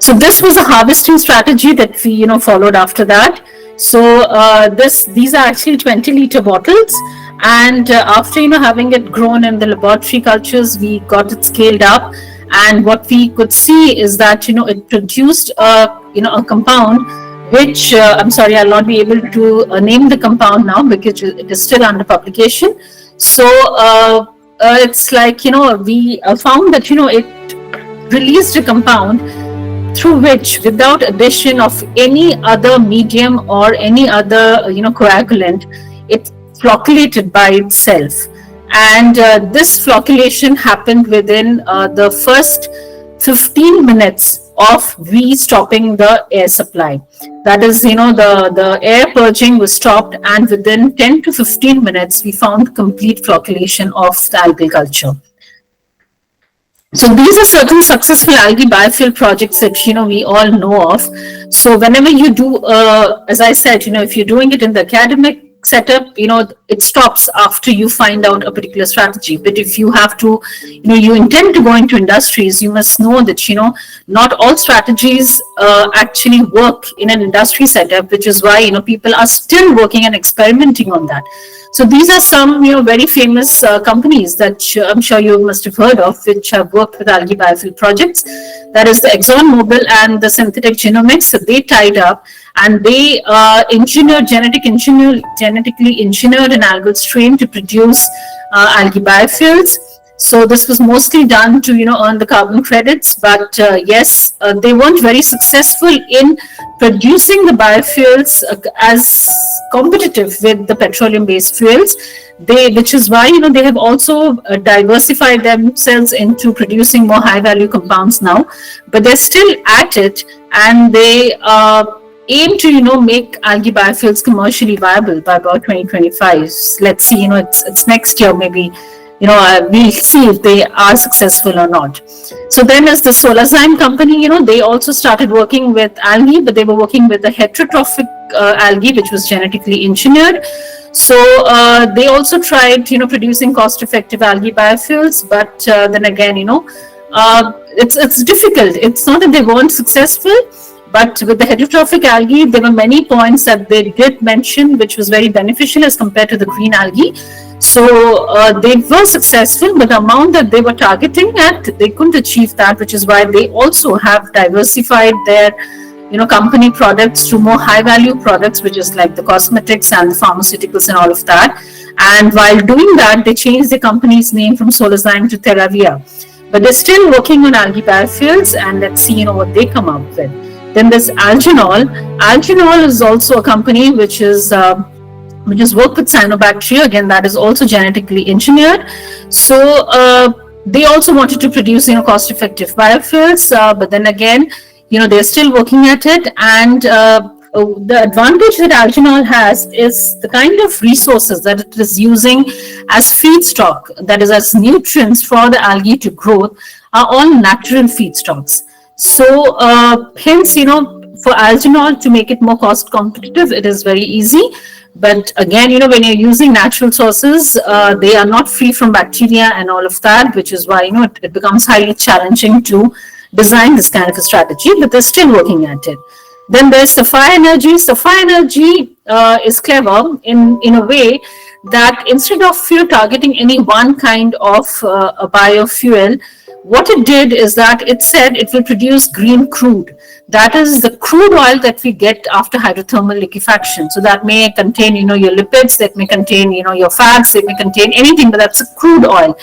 So this was a harvesting strategy that we followed after that. So these are actually 20-liter bottles, and after having it grown in the laboratory cultures, we got it scaled up, and what we could see is that it produced a compound which I'm sorry, I'll not be able to name the compound now because it is still under publication. So it's like we found that it released a compound through which, without addition of any other medium or any other coagulant, it flocculated by itself. And this flocculation happened within the first 15 minutes of re-stopping the air supply. That is, the air purging was stopped, and within 10 to 15 minutes, we found complete flocculation of the algal culture. So these are certain successful algae biofuel projects that we all know of. So whenever you do, as I said, if you're doing it in the academic setup, it stops after you find out a particular strategy. But if you have to, you intend to go into industries, you must know that not all strategies actually work in an industry setup, which is why people are still working and experimenting on that. So these are some very famous companies that I'm sure you must have heard of, which have worked with algae biofuel projects. That is the ExxonMobil and the Synthetic Genomics. They tied up and they genetically engineered an algal strain to produce algae biofuels. So this was mostly done to earn the carbon credits, but yes, they weren't very successful in producing the biofuels as competitive with the petroleum-based fuels. Which is why they have also diversified themselves into producing more high-value compounds now. But they're still at it, and they aim to make algae biofuels commercially viable by about 2025. Let's see, it's next year maybe. We'll see if they are successful or not. So then there's the Solazyme company, they also started working with algae, but they were working with the heterotrophic algae, which was genetically engineered. So they also tried, producing cost-effective algae biofuels, but then again, it's difficult. It's not that they weren't successful, but with the heterotrophic algae, there were many points that they did mention, which was very beneficial as compared to the green algae. So they were successful, but the amount that they were targeting at, they couldn't achieve that, which is why they also have diversified their company products to more high value products, which is like the cosmetics and the pharmaceuticals and all of that. And while doing that, they changed the company's name from Solazyme to Theravia. But they're still working on algae biofuels, and let's see what they come up with. Then there's Algenol. Algenol is also a company which is worked with cyanobacteria. Again, that is also genetically engineered. So they also wanted to produce cost-effective biofuels, but then again, they're still working at it. And the advantage that Algenol has is the kind of resources that it is using as feedstock, that is as nutrients for the algae to grow, are all natural feedstocks. So hence, for Algenol to make it more cost competitive, it is very easy. But again, when you're using natural sources, they are not free from bacteria and all of that, which is why, it becomes highly challenging to design this kind of a strategy, but they're still working at it. Then there's Sapphire Energy. Sapphire Energy is clever in a way that instead of targeting any one kind of a biofuel, what it did is that it said it will produce green crude. That is the crude oil that we get after hydrothermal liquefaction. So that may contain, your lipids, that may contain, your fats, it may contain anything, but that's a crude oil.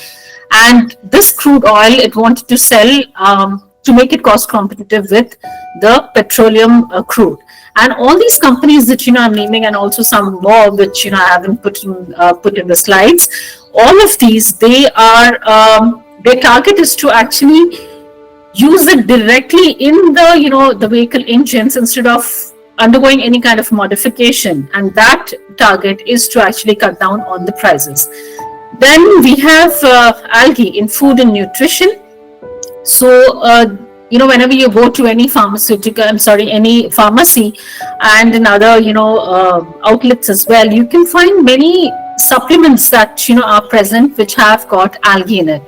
And this crude oil, it wanted to sell to make it cost competitive with the petroleum crude. And all these companies that I'm naming, and also some more which I haven't put in the slides, all of these, they are their target is to actually use it directly in the vehicle engines instead of undergoing any kind of modification, and that target is to actually cut down on the prices. Then we have algae in food and nutrition. So whenever you go to any any pharmacy and in other outlets as well, you can find many supplements that are present which have got algae in it.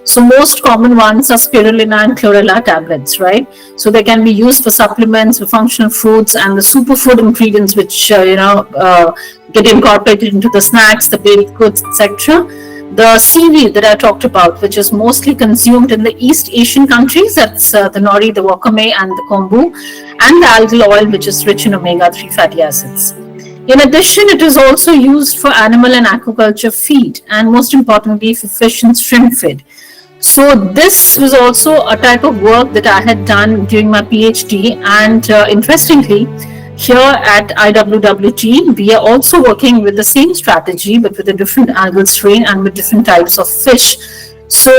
So most common ones are spirulina and chlorella tablets, right? So they can be used for supplements, for functional foods, and the superfood ingredients which get incorporated into the snacks, the baked goods, etc. The seaweed that I talked about, which is mostly consumed in the East Asian countries, that's the nori, the wakame, and the kombu, and the algal oil, which is rich in omega-3 fatty acids. In addition, it is also used for animal and aquaculture feed, and most importantly for fish and shrimp feed. So this was also a type of work that I had done during my PhD, and interestingly, here at IWWT, we are also working with the same strategy, but with a different algal strain and with different types of fish. So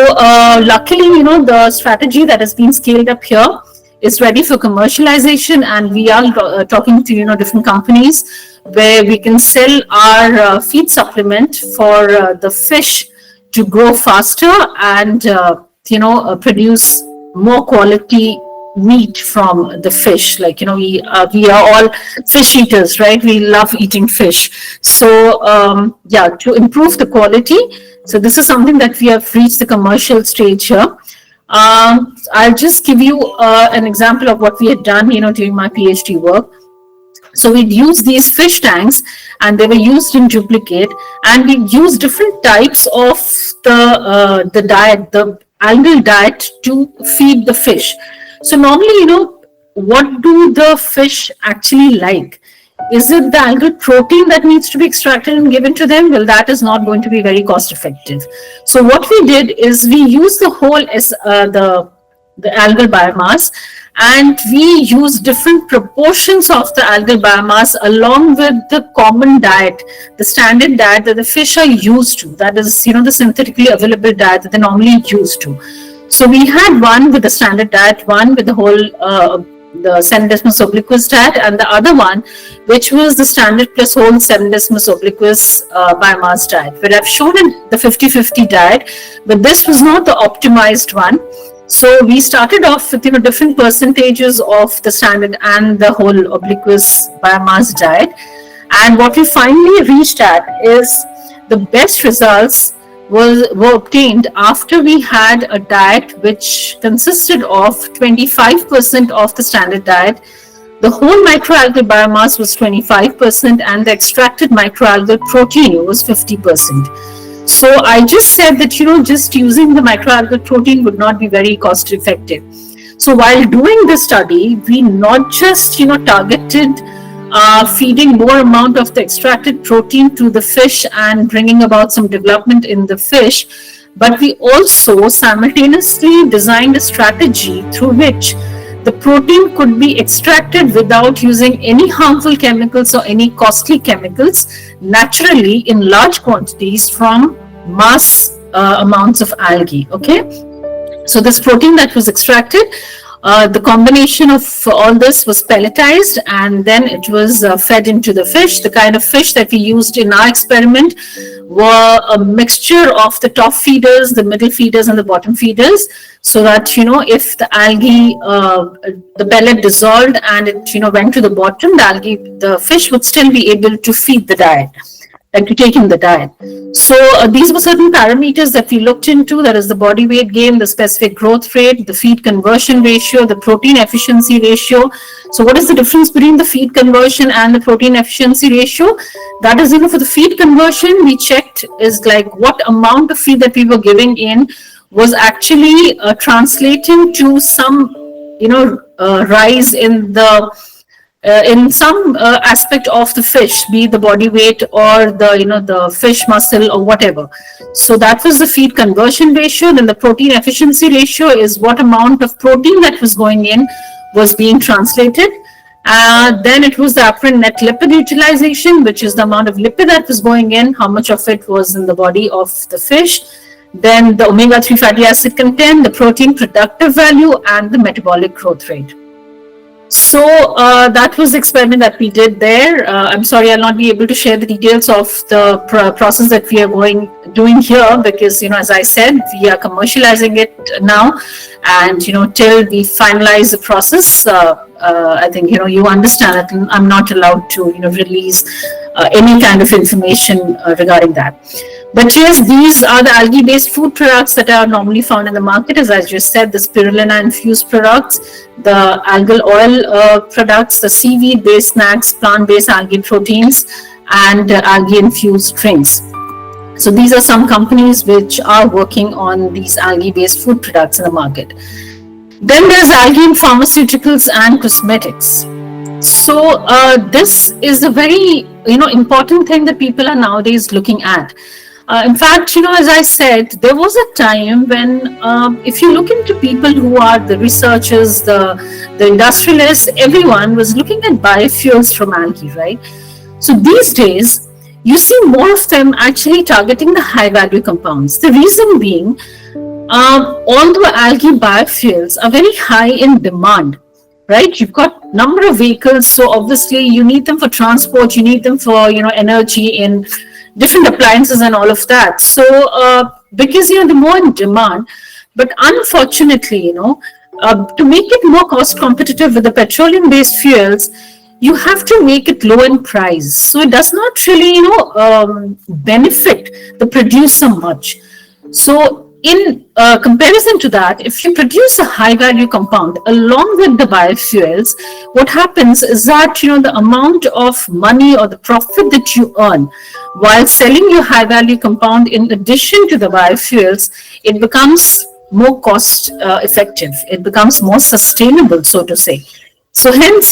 luckily, the strategy that has been scaled up here is ready for commercialization, and we are talking to different companies where we can sell our feed supplement for the fish to grow faster and produce more quality meat from the fish. Like we are all fish eaters, right? We love eating fish. So to improve the quality, so this is something that we have reached the commercial stage here. I'll just give you an example of what we had done during my PhD work. So we'd use these fish tanks, and they were used in duplicate, and we used different types of the diet, the algal diet, to feed the fish. So normally, what do the fish actually like? Is it the algal protein that needs to be extracted and given to them? Well, that is not going to be very cost effective. So what we did is we used the whole the algal biomass, and we use different proportions of the algal biomass along with the common diet, the standard diet that the fish are used to. That is, the synthetically available diet that they're normally used to. So we had one with the standard diet, one with the whole the Semidesmus obliquus diet, and the other one which was the standard plus whole Semidesmus obliquus biomass diet, where I've shown in the 50-50 diet, but this was not the optimized one. So we started off with different percentages of the standard and the whole obliquus biomass diet, and what we finally reached at is the best results were obtained after we had a diet which consisted of 25% of the standard diet. The whole microalgal biomass was 25%, and the extracted microalgal protein was 50%. So I just said that, just using the microalgal protein would not be very cost effective. So while doing the study, we not just, targeted feeding more amount of the extracted protein to the fish and bringing about some development in the fish, but we also simultaneously designed a strategy through which the protein could be extracted without using any harmful chemicals or any costly chemicals, naturally in large quantities from mass amounts of algae. Okay, so this protein that was extracted, the combination of all this was pelletized, and then it was fed into the fish. The kind of fish that we used in our experiment were a mixture of the top feeders, the middle feeders, and the bottom feeders, so that if the algae, the pellet dissolved and it went to the bottom, the fish would still be able to feed the diet, like to take in the diet. So these were certain parameters that we looked into, that is the body weight gain, the specific growth rate, the feed conversion ratio, the protein efficiency ratio. So what is the difference between the feed conversion and the protein efficiency ratio? That is, for the feed conversion, we checked is like what amount of feed that we were giving in was actually translating to some, rise in some aspect of the fish, be it the body weight or the fish muscle or whatever. So that was the feed conversion ratio. Then the protein efficiency ratio is what amount of protein that was going in was being translated. Then it was the apparent net lipid utilization, which is the amount of lipid that was going in, how much of it was in the body of the fish. Then the omega-3 fatty acid content, the protein productive value, and the metabolic growth rate. So that was the experiment that we did there. I'm sorry, I'll not be able to share the details of the process that we are doing here, because, as I said, we are commercializing it now, and, till we finalize the process, I think, you understand that I'm not allowed to, release any kind of information regarding that. But yes, these are the algae-based food products that are normally found in the market. As I just said, the spirulina-infused products, the algal oil products, the seaweed-based snacks, plant-based algae proteins, and algae-infused drinks. So these are some companies which are working on these algae-based food products in the market. Then there's algae in pharmaceuticals and cosmetics. So this is a very important thing that people are nowadays looking at. In fact, as I said, there was a time when if you look into people who are the researchers, the industrialists, everyone was looking at biofuels from algae, right? So these days, you see more of them actually targeting the high value compounds. The reason being, although algae biofuels are very high in demand, right? You've got number of vehicles, so obviously you need them for transport, you need them for energy in different appliances and all of that. So because the more in demand, but unfortunately, to make it more cost competitive with the petroleum based fuels, you have to make it low in price. So it does not really benefit the producer much. So in comparison to that, if you produce a high value compound along with the biofuels, what happens is that the amount of money or the profit that you earn while selling your high value compound in addition to the biofuels, it becomes more cost effective. It becomes more sustainable, so to say. So hence,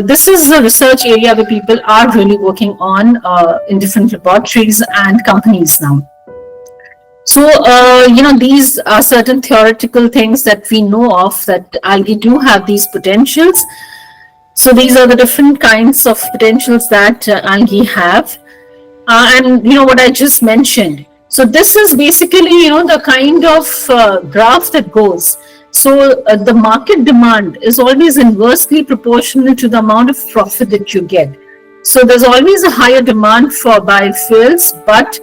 this is a research area where people are really working on in different laboratories and companies now. So, these are certain theoretical things that we know of, that algae do have these potentials. So these are the different kinds of potentials that algae have. And what I just mentioned. So this is basically, the kind of graph that goes. So the market demand is always inversely proportional to the amount of profit that you get. So there's always a higher demand for biofuels, but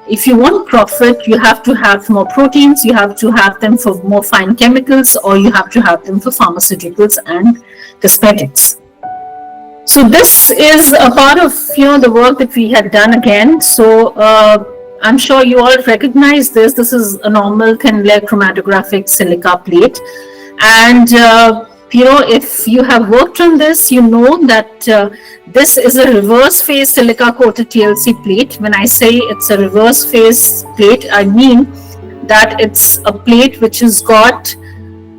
if you want profit, you have to have more proteins, you have to have them for more fine chemicals, or you have to have them for pharmaceuticals and cosmetics. So this is a part of the work that we had done again. So I'm sure you all recognize this. This is a normal thin layer chromatographic silica plate. And if you have worked on this, you know that this is a reverse phase silica coated TLC plate. When I say it's a reverse phase plate, I mean that it's a plate which has got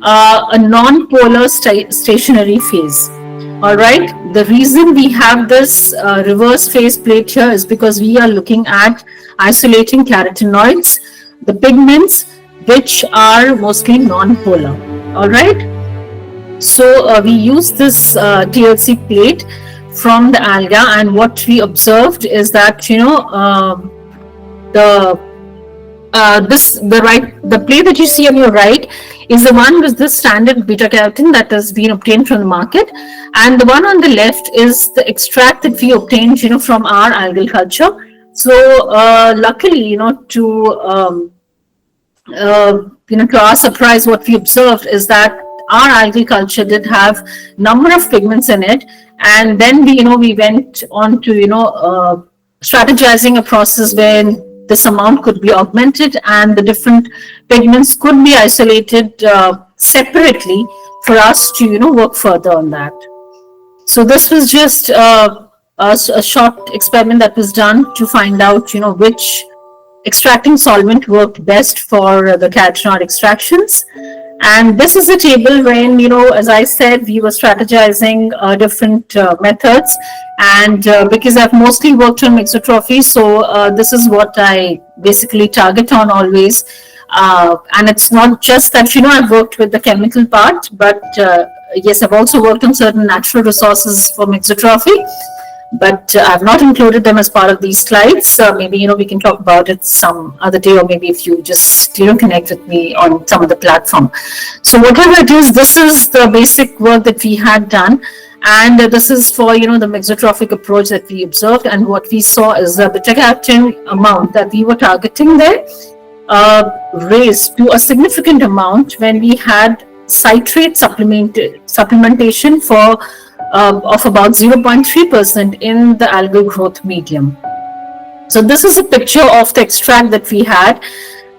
a non-polar stationary phase. All right. The reason we have this reverse phase plate here is because we are looking at isolating carotenoids, the pigments, which are mostly non-polar. All right. So we use this TLC plate from the alga, and what we observed is that the plate that you see on your right is the one with the standard beta carotene that has been obtained from the market, and the one on the left is the extract that we obtained from our algal culture. So luckily, to our surprise, what we observed is that our algal culture did have number of pigments in it, and then we went on to strategizing a process where this amount could be augmented and the different pigments could be isolated separately for us to work further on that. So this was just a short experiment that was done to find out which extracting solvent worked best for the carotenoid extractions. And this is a table when, as I said, we were strategizing different methods. And because I've mostly worked on mixotrophy, so this is what I basically target on always. And it's not just that, I've worked with the chemical part, but yes, I've also worked on certain natural resources for mixotrophy. But I've not included them as part of these slides. Maybe, we can talk about it some other day, or maybe if you just, connect with me on some of the platform. So whatever it is, this is the basic work that we had done. And this is for, the mixotrophic approach that we observed. And what we saw is the beta-carotene amount that we were targeting there raised to a significant amount when we had citrate supplementation for of about 0.3% in the algal growth medium. So this is a picture of the extract that we had.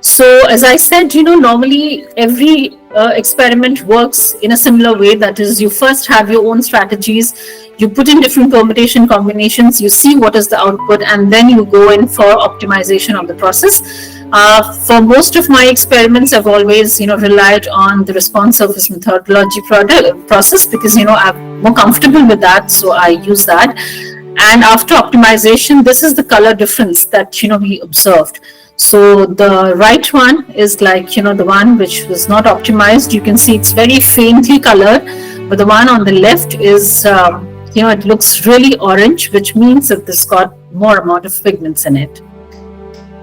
So as I said, normally every experiment works in a similar way. That is, you first have your own strategies, you put in different permutation combinations, you see what is the output, and then you go in for optimization of the process. For most of my experiments, I've always, relied on the response surface methodology process because, I'm more comfortable with that, so I use that. And after optimization, this is the color difference that, we observed. So the right one is like, the one which was not optimized. You can see it's very faintly colored, but the one on the left is, it looks really orange, which means that this got more amount of pigments in it.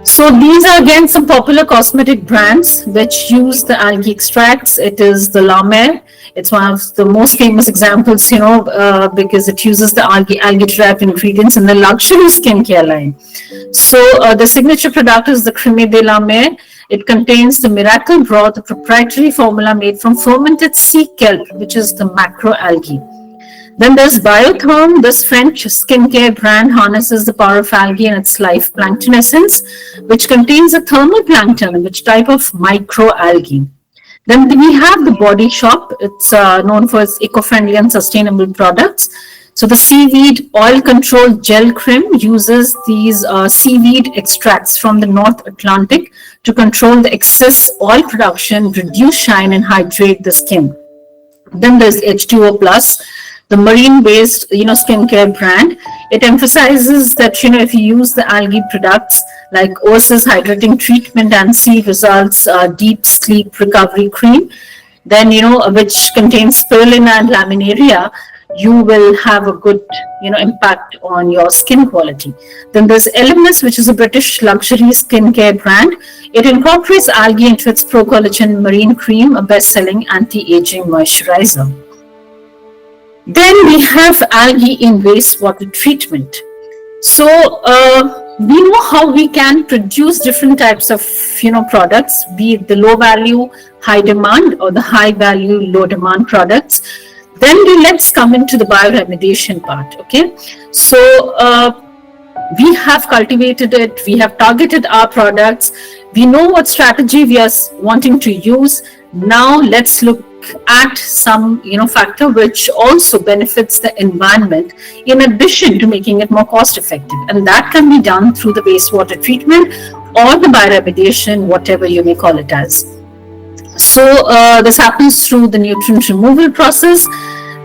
So these are again some popular cosmetic brands which use the algae extracts. It is the La Mer. It's one of the most famous examples, because it uses the algae-derived ingredients in the luxury skincare line. So the signature product is the Crème de la Mer. It contains the miracle broth, a proprietary formula made from fermented sea kelp, which is the macroalgae. Then there's Biotherm. This French skincare brand harnesses the power of algae and its life plankton essence, which contains a thermal plankton, which type of microalgae. Then we have the Body Shop. It's known for its eco-friendly and sustainable products. So the seaweed oil control gel cream uses these seaweed extracts from the North Atlantic to control the excess oil production, reduce shine, and hydrate the skin. Then there's H2O Plus, the marine-based, skincare brand. It emphasizes that, if you use the algae products like Oasis Hydrating Treatment and See Results Deep Sleep Recovery Cream, then, which contains spirulina and laminaria, you will have a good, impact on your skin quality. Then there's Elemis, which is a British luxury skincare brand. It incorporates algae into its Pro Collagen Marine Cream, a best-selling anti-aging moisturizer. Then we have algae in wastewater treatment. So we know how we can produce different types of products, be it the low value, high demand, or the high value, low demand products. Then let's come into the bioremediation part. Okay, so we have cultivated it, we have targeted our products, we know what strategy we are wanting to use. Now let's look at some factor which also benefits the environment in addition to making it more cost effective, and that can be done through the wastewater treatment or the bioremediation, whatever you may call it as. So this happens through the nutrient removal process,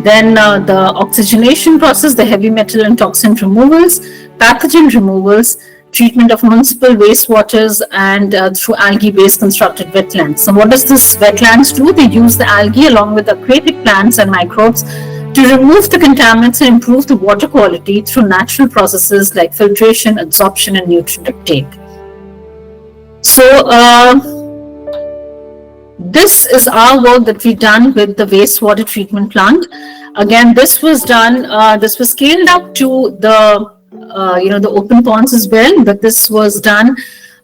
then the oxygenation process, the heavy metal and toxin removals, pathogen removals, treatment of municipal wastewaters, and through algae-based constructed wetlands. So what does this wetlands do? They use the algae along with aquatic plants and microbes to remove the contaminants and improve the water quality through natural processes like filtration, absorption, and nutrient uptake. So this is our work that we've done with the wastewater treatment plant. Again, this was done, this was scaled up to the the open ponds as well, but this was done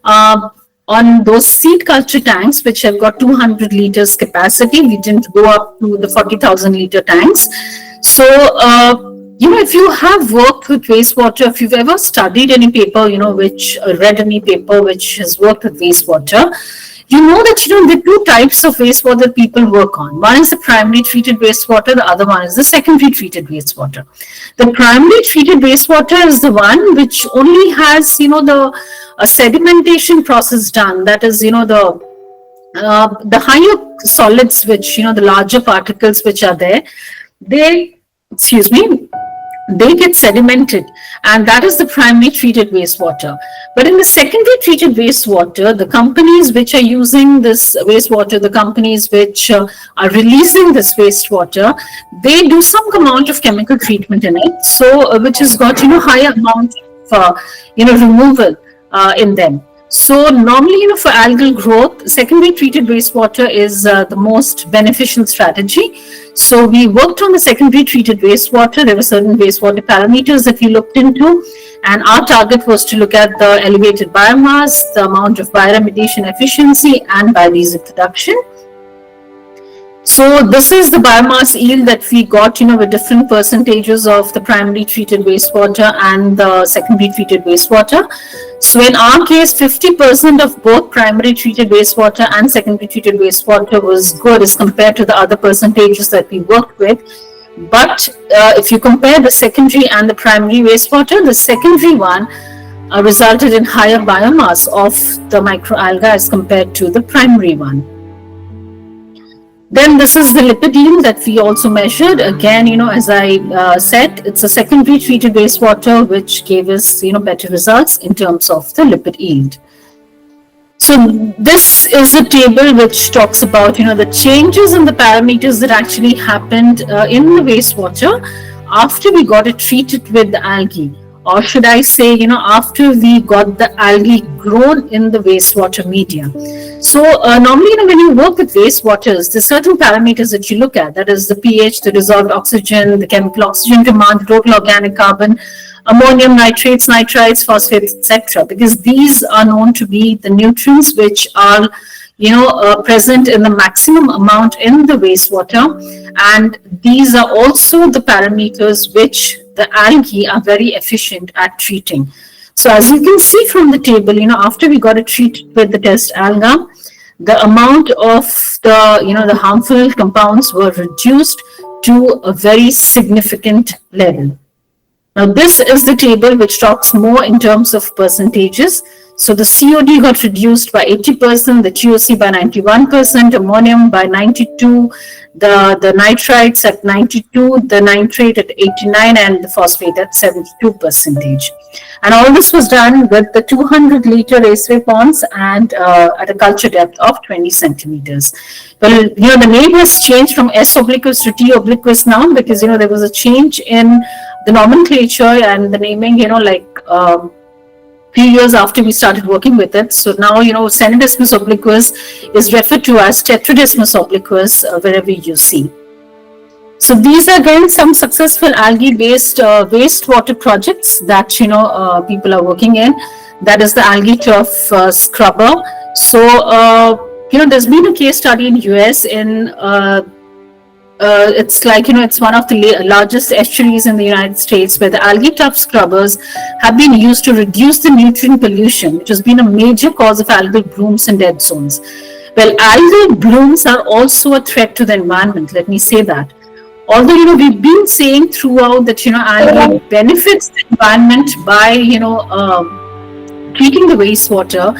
on those seed culture tanks, which have got 200 liters capacity. We didn't go up to the 40,000 liter tanks. So, if you have worked with wastewater, if you've ever studied any paper, read any paper which has worked with wastewater, you know that there are two types of wastewater people work on. One is the primary treated wastewater, the other one is the secondary treated wastewater. The primary treated wastewater is the one which only has the sedimentation process done. That is the higher solids, which the larger particles which are there, they get sedimented, and that is the primary treated wastewater. But in the secondary treated wastewater, the companies which are using this wastewater, the companies which are releasing this wastewater, they do some amount of chemical treatment in it, so which has got higher amount of removal in them. So normally, for algal growth, secondary treated wastewater is the most beneficial strategy. So we worked on the secondary treated wastewater. There were certain wastewater parameters that we looked into, and our target was to look at the elevated biomass, the amount of bioremediation efficiency, and biodiesel production. So this is the biomass yield that we got, with different percentages of the primary treated wastewater and the secondary treated wastewater. So in our case, 50% of both primary treated wastewater and secondary treated wastewater was good as compared to the other percentages that we worked with. But if you compare the secondary and the primary wastewater, the secondary one resulted in higher biomass of the microalgae as compared to the primary one. Then this is the lipid yield that we also measured. Again, as I said, it's a secondary treated wastewater which gave us, better results in terms of the lipid yield. So this is a table which talks about, the changes in the parameters that actually happened in the wastewater after we got it treated with the algae. Or should I say, after we got the algae grown in the wastewater media. So normally, when you work with wastewaters, there's certain parameters that you look at. That is the pH, the dissolved oxygen, the chemical oxygen demand, total organic carbon, ammonium, nitrates, nitrites, phosphates, etc. Because these are known to be the nutrients which are present in the maximum amount in the wastewater, and these are also the parameters which the algae are very efficient at treating. So as you can see from the table, after we got it treated with the test alga, the amount of the harmful compounds were reduced to a very significant level. Now this is the table which talks more in terms of percentages. So the COD got reduced by 80%, the TOC by 91%, ammonium by 92%, the nitrites at 92%, the nitrate at 89%, and the phosphate at 72%. And all this was done with the 200-liter raceway ponds and at a culture depth of 20 centimeters. Well, the name has changed from S obliquus to T obliquus now because, there was a change in the nomenclature and the naming, few years after we started working with it. So now, Senidesmus obliquus is referred to as Tetradesmus obliquus wherever you see. So these are again some successful algae-based wastewater projects that, people are working in. That is the algae turf scrubber. So, there's been a case study in US in it's like, it's one of the largest estuaries in the United States where the algae turf scrubbers have been used to reduce the nutrient pollution, which has been a major cause of algal blooms in dead zones. Well, algal blooms are also a threat to the environment, let me say that. Although, we've been saying throughout that, algae benefits the environment by, treating the wastewater,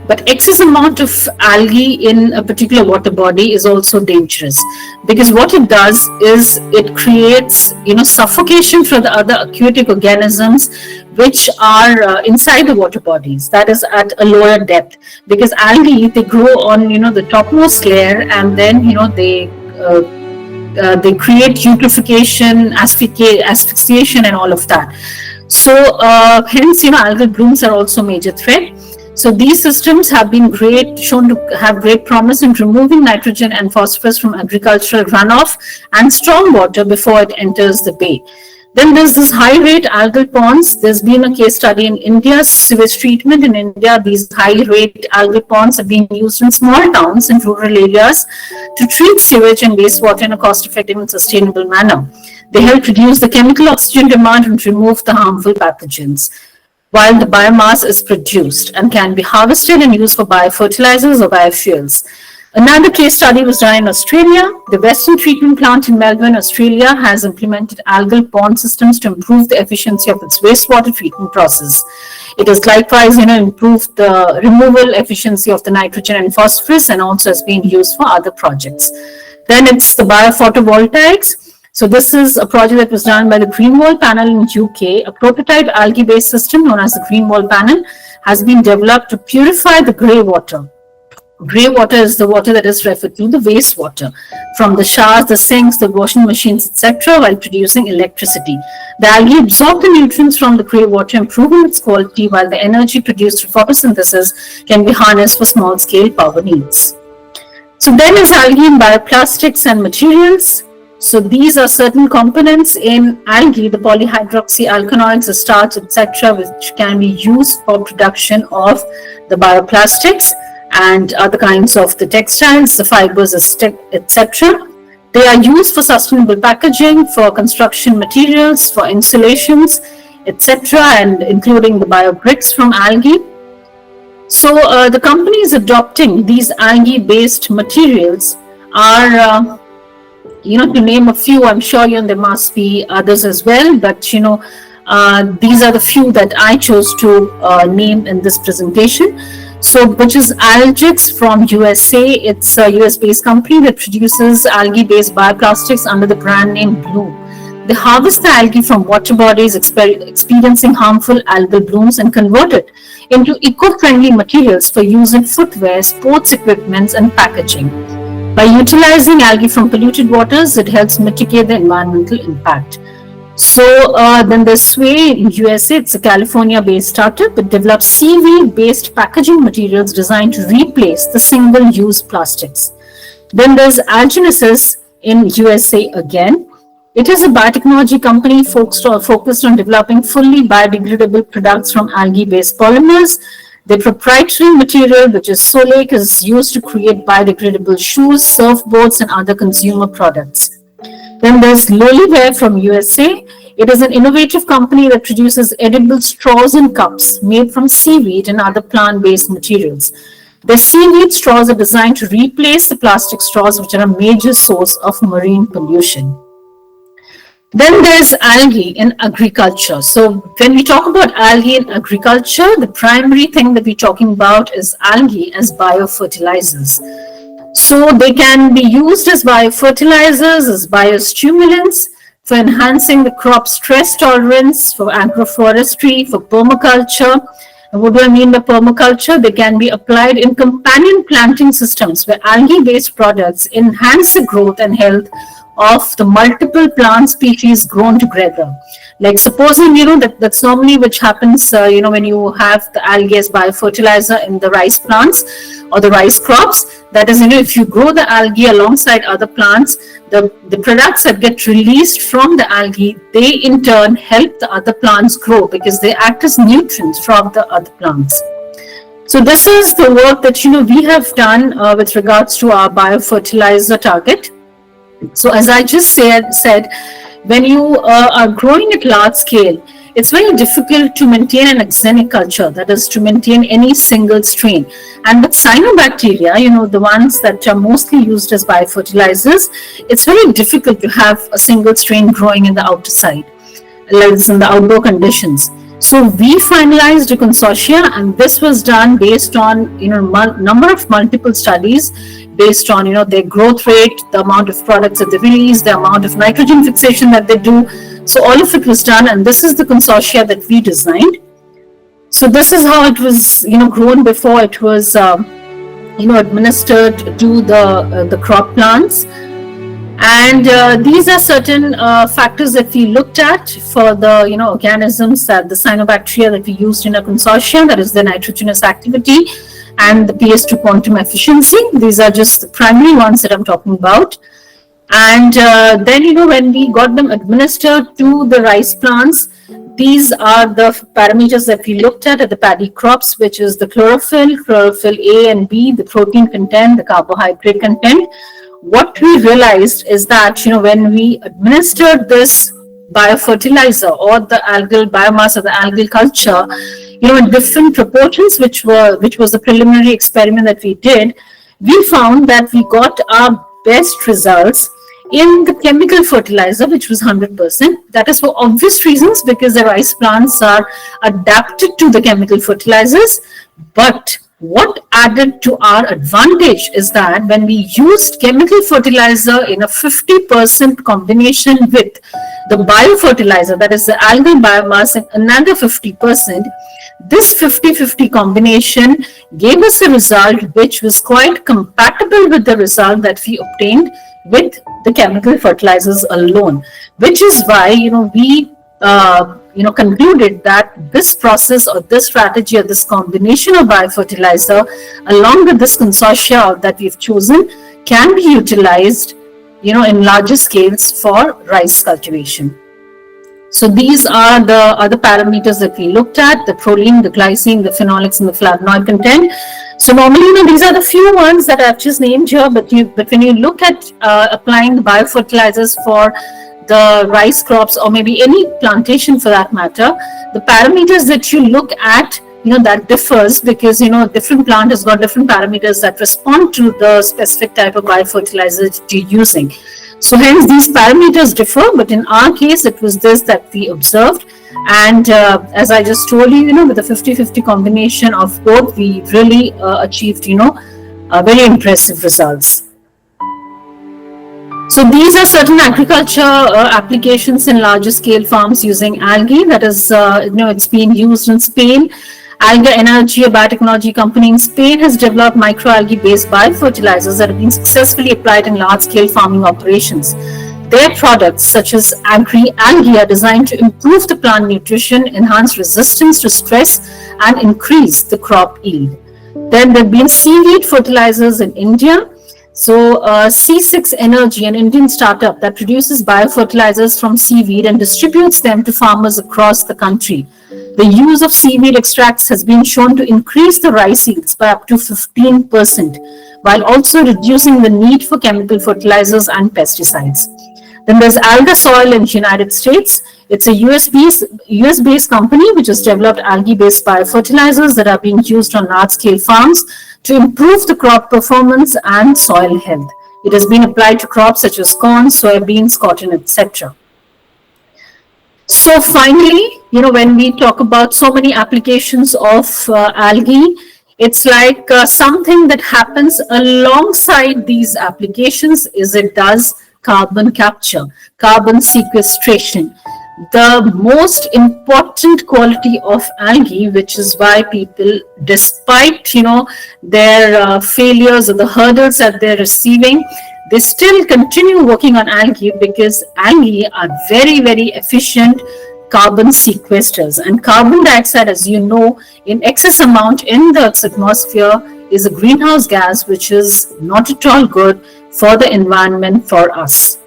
but excess amount of algae in a particular water body is also dangerous because what it does is it creates, suffocation for the other aquatic organisms which are inside the water bodies, that is at a lower depth, because algae, they grow on, the topmost layer, and then, they create eutrophication, asphyxiation, and all of that. So hence, algal blooms are also a major threat. So these systems have been shown to have great promise in removing nitrogen and phosphorus from agricultural runoff and stormwater before it enters the bay. Then there's this high-rate algal ponds. There's been a case study in India's sewage treatment. In India, these high-rate algal ponds are being used in small towns and rural areas to treat sewage and wastewater in a cost-effective and sustainable manner. They help reduce the chemical oxygen demand and remove the harmful pathogens. while the biomass is produced and can be harvested and used for biofertilizers or biofuels. Another case study was done in Australia. The Western Treatment Plant in Melbourne, Australia, has implemented algal pond systems to improve the efficiency of its wastewater treatment process. It has likewise, improved the removal efficiency of the nitrogen and phosphorus, and also has been used for other projects. Then it's the biophotovoltaics. So this is a project that was done by the Greenwall panel in UK. A prototype algae-based system known as the Greenwall panel has been developed to purify the grey water. Grey water is the water that is referred to the wastewater from the showers, the sinks, the washing machines, etc., while producing electricity. The algae absorb the nutrients from the grey water, improving its quality, while the energy produced through photosynthesis can be harnessed for small-scale power needs. So then is algae in bioplastics and materials. So these are certain components in algae, the polyhydroxy alkanoids, the starch, etc., which can be used for production of the bioplastics and other kinds of the textiles, the fibers, etc. They are used for sustainable packaging, for construction materials, for insulations, etc., and including the biobricks from algae. So the companies adopting these algae-based materials are, to name a few. I'm sure there must be others as well, but these are the few that I chose to name in this presentation. So, which is Algix from USA. It's a US-based company that produces algae-based bioplastics under the brand name Bloom. They harvest the algae from water bodies experiencing harmful algal blooms and convert it into eco-friendly materials for use in footwear, sports equipment, and packaging. By utilizing algae from polluted waters, it helps mitigate the environmental impact. So then there's Sway in USA. It's a California-based startup. It develops seaweed-based packaging materials designed to replace the single-use plastics. Then there's Algenesis in USA again. It is a biotechnology company focused on developing fully biodegradable products from algae-based polymers. The proprietary material, which is Solake, is used to create biodegradable shoes, surfboards, and other consumer products. Then there's Lolliware from USA. It is an innovative company that produces edible straws and cups made from seaweed and other plant-based materials. The seaweed straws are designed to replace the plastic straws, which are a major source of marine pollution. Then there's algae in agriculture. So when we talk about algae in agriculture, the primary thing that we're talking about is algae as biofertilizers. So they can be used as biofertilizers, as biostimulants, for enhancing the crop stress tolerance, for agroforestry, for permaculture. And what do I mean by permaculture? They can be applied in companion planting systems where algae-based products enhance the growth and health of the multiple plant species grown together. Like supposing, that's normally which happens, when you have the algae as biofertilizer in the rice plants or the rice crops. That is, if you grow the algae alongside other plants, the products that get released from the algae, they in turn help the other plants grow because they act as nutrients from the other plants. So this is the work that, we have done with regards to our biofertilizer target. So as I just said, when you are growing at large scale, it's very difficult to maintain an exenic culture, that is to maintain any single strain. And with cyanobacteria, the ones that are mostly used as biofertilizers, it's very difficult to have a single strain growing in the outer side, like in the outdoor conditions. So we finalized a consortia, and this was done based on number of multiple studies based on their growth rate, the amount of products that they release, the amount of nitrogen fixation that they do. So all of it was done, and this is the consortia that we designed. So this is how it was grown before it was administered to the crop plants. And these are certain factors that we looked at for the organisms, that the cyanobacteria that we used in a consortium, that is the nitrogenous activity and the PS2 quantum efficiency. These are just the primary ones that I'm talking about. And then when we got them administered to the rice plants, these are the parameters that we looked at the paddy crops, which is the chlorophyll A and B, the protein content, the carbohydrate content. What we realized is that when we administered this biofertilizer or the algal biomass or the algal culture, in different proportions, which was the preliminary experiment that we did, we found that we got our best results in the chemical fertilizer, which was 100%. That is for obvious reasons, because the rice plants are adapted to the chemical fertilizers. But what added to our advantage is that when we used chemical fertilizer in a 50% combination with the biofertilizer, that is the algal biomass, and another 50%, this 50-50 combination gave us a result which was quite compatible with the result that we obtained with the chemical fertilizers alone, which is why we concluded that this process or this strategy or this combination of biofertilizer along with this consortia that we've chosen can be utilized in larger scales for rice cultivation. So these are the other parameters that we looked at: the proline, the glycine, the phenolics, and the flavonoid content. So normally, these are the few ones that I've just named here, but when you look at applying the biofertilizers for the rice crops, or maybe any plantation for that matter, the parameters that you look at, that differs, because different plant has got different parameters that respond to the specific type of biofertilizer that you're using. So hence these parameters differ, but in our case it was this that we observed, and as I just told you, with the 50-50 combination of both, we really achieved very impressive results. So these are certain agriculture applications in larger scale farms using algae. That is, it's being used in Spain. Alga Energy, a biotechnology company in Spain, has developed microalgae-based biofertilizers that have been successfully applied in large-scale farming operations. Their products, such as agri-algae, are designed to improve the plant nutrition, enhance resistance to stress, and increase the crop yield. Then there have been seaweed fertilizers in India. So C6 Energy, an Indian startup that produces biofertilizers from seaweed and distributes them to farmers across the country. The use of seaweed extracts has been shown to increase the rice yields by up to 15%, while also reducing the need for chemical fertilizers and pesticides. Then there's Alga Soil in the United States. It's a US-based company which has developed algae-based biofertilizers that are being used on large-scale farms to improve the crop performance and soil health. It has been applied to crops such as corn, soybeans, cotton, etc. So finally, when we talk about so many applications of algae, it's like something that happens alongside these applications is it does carbon capture, carbon sequestration. The most important quality of algae, which is why people, despite their failures or the hurdles that they're receiving, they still continue working on algae, because algae are very, very efficient carbon sequesters. And carbon dioxide, as you know, in excess amount in the Earth's atmosphere is a greenhouse gas, which is not at all good for the environment, for us.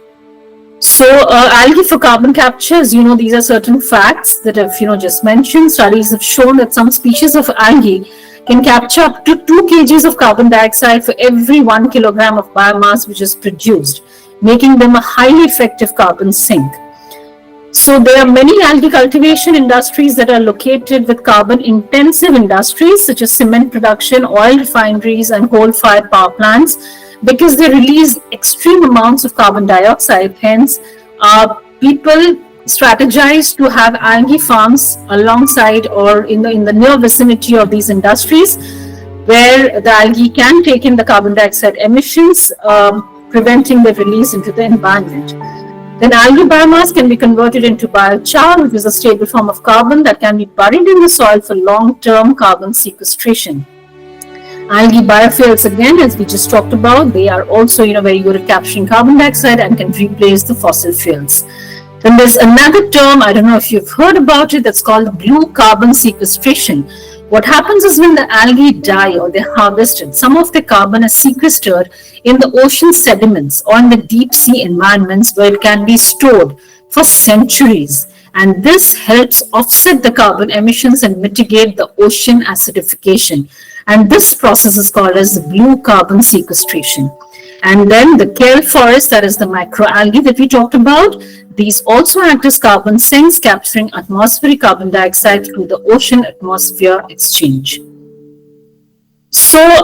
So algae for carbon capture, as these are certain facts that I've just mentioned. Studies have shown that some species of algae can capture up to 2 kg of carbon dioxide for every 1 kilogram of biomass which is produced, making them a highly effective carbon sink. So there are many algae cultivation industries that are located with carbon intensive industries such as cement production, oil refineries, and coal-fired power plants, because they release extreme amounts of carbon dioxide. Hence, people strategize to have algae farms alongside or in the near vicinity of these industries, where the algae can take in the carbon dioxide emissions, preventing the release into the environment. Then algae biomass can be converted into biochar, which is a stable form of carbon that can be buried in the soil for long-term carbon sequestration. Algae biofuels, again, as we just talked about, they are also very good at capturing carbon dioxide and can replace the fossil fuels. Then there's another term, I don't know if you've heard about it, that's called blue carbon sequestration. What happens is when the algae die or they're harvested, some of the carbon is sequestered in the ocean sediments or in the deep sea environments, where it can be stored for centuries. And this helps offset the carbon emissions and mitigate the ocean acidification. And this process is called as blue carbon sequestration. And then the kelp forest, that is the microalgae that we talked about. These also act as carbon sinks, capturing atmospheric carbon dioxide through the ocean-atmosphere exchange. So,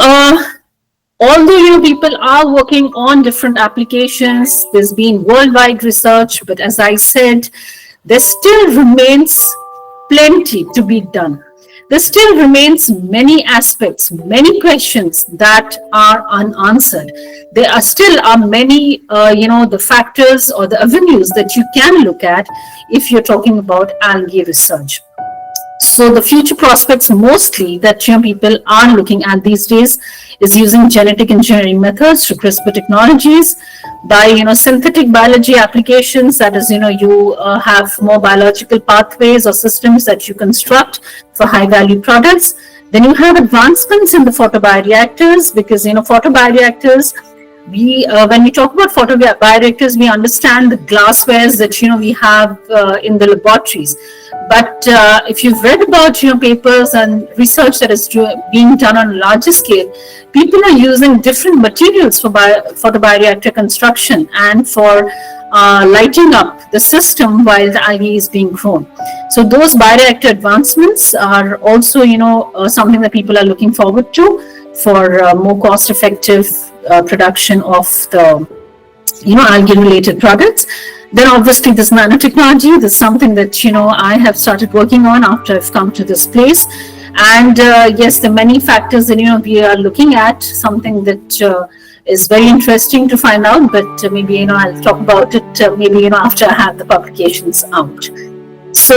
although people are working on different applications, there's been worldwide research, but as I said, there still remains plenty to be done. There still remains many aspects, many questions that are unanswered. There are still many, the factors or the avenues that you can look at if you're talking about algae research. So the future prospects mostly that people are looking at these days is using genetic engineering methods through CRISPR technologies, by synthetic biology applications, that is you have more biological pathways or systems that you construct for high value products. Then you have advancements in the photobioreactors, because photobioreactors, when we talk about photobioreactors, we understand the glasswares that we have in the laboratories. But if you've read about papers and research that is being done on a larger scale, people are using different materials for photobioreactor construction and for lighting up the system while the algae is being grown. So those bioreactor advancements are also something that people are looking forward to for more cost-effective production of the algae-related products. Then obviously this nanotechnology, this is something that I have started working on after I've come to this place. And yes, the many factors that we are looking at, something that is very interesting to find out, but maybe I'll talk about it maybe after I have the publications out. So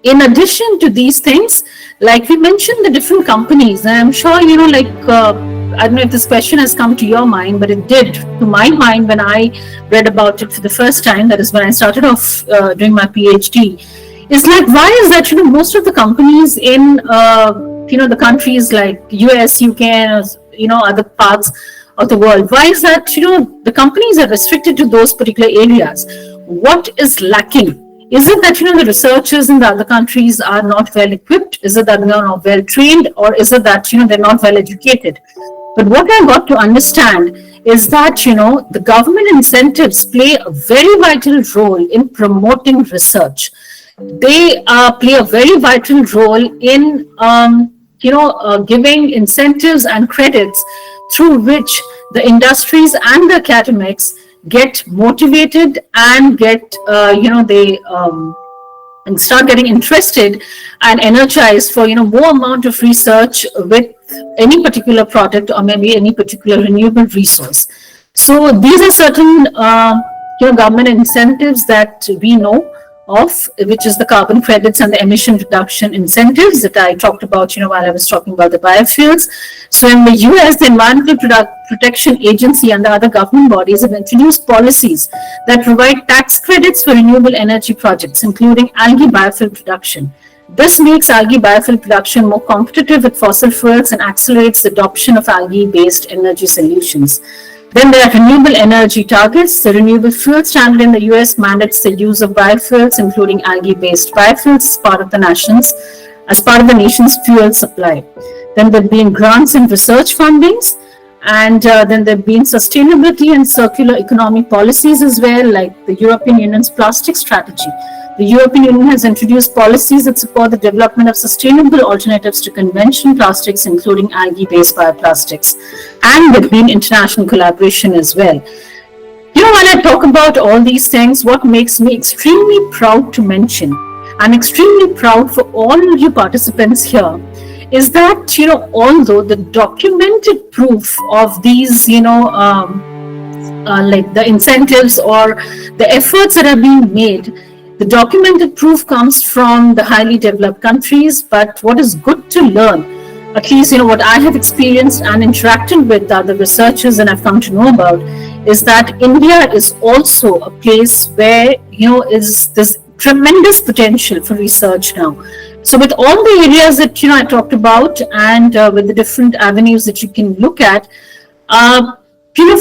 in addition to these things, like we mentioned, the different companies, and I'm sure I don't know if this question has come to your mind, but it did to my mind when I read about it for the first time. That is when I started off doing my PhD. It's like, why is that most of the companies in the countries like US, UK, and other parts of the world, why is that the companies are restricted to those particular areas? What is lacking? Is it that the researchers in the other countries are not well equipped? Is it that they're not well trained, or is it that they're not well educated? But what I got to understand is that the government incentives play a very vital role in promoting research. They play a very vital role in giving incentives and credits through which the industries and the academics get motivated and get they and start getting interested and energized for more amount of research with any particular product or maybe any particular renewable resource. So these are certain government incentives that we know of, which is the carbon credits and the emission reduction incentives that I talked about while I was talking about the biofuels. So in the US, the Environmental Protection Agency and the other government bodies have introduced policies that provide tax credits for renewable energy projects, including algae biofuel production. This makes algae biofuel production more competitive with fossil fuels and accelerates the adoption of algae-based energy solutions. Then there are renewable energy targets. The renewable fuel standard in the US mandates the use of biofuels, including algae-based biofuels, as part of the nation's fuel supply. Then there have been grants and research fundings, and then there have been sustainability and circular economy policies as well, like the European Union's plastic strategy. The European Union has introduced policies that support the development of sustainable alternatives to conventional plastics, including algae-based bioplastics. And there has been international collaboration as well. When I talk about all these things, what makes me extremely proud to mention, I'm extremely proud for all you participants here, is that, although the documented proof of these, like the incentives or the efforts that are being made, the documented proof comes from the highly developed countries. But what is good to learn, at least what I have experienced and interacted with other researchers and I've come to know about, is that India is also a place where is this tremendous potential for research now. So with all the areas that I talked about, and with the different avenues that you can look at,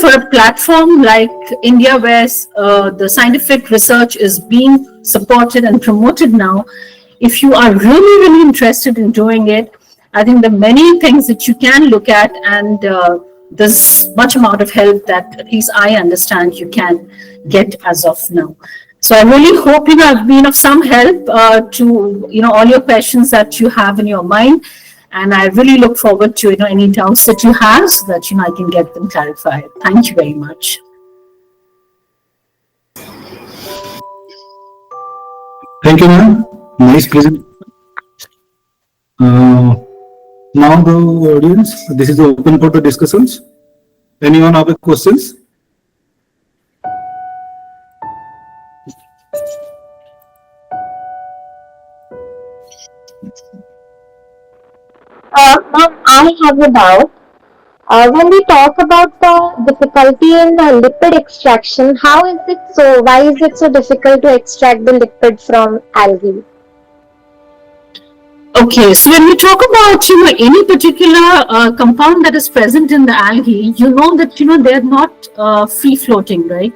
for a platform like India, where the scientific research is being supported and promoted now, if you are really, really interested in doing it, I think there are many things that you can look at and this much amount of help that at least I understand you can get as of now. So I really hope I've been of some help to all your questions that you have in your mind, and I really look forward to any doubts that you have so that I can get them clarified. Thank you very much. Thank you, ma'am. Nice present. Now the audience, this is open for the discussions. Anyone have questions? Ma'am, I have a doubt. When we talk about the difficulty in lipid extraction, how is it so? Why is it so difficult to extract the lipid from algae? Okay, so when we talk about any particular compound that is present in the algae, you know that they're not free floating, right?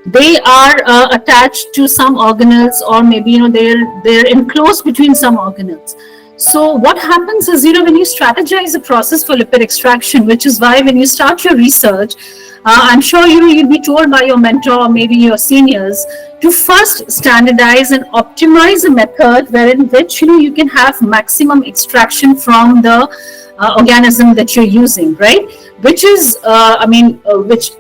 They are attached to some organelles, or maybe they're enclosed between some organelles. So what happens is when you strategize the process for lipid extraction, which is why when you start your research, I'm sure you'll be told by your mentor or maybe your seniors to first standardize and optimize a method wherein which you can have maximum extraction from the organism that you're using, right? Which is which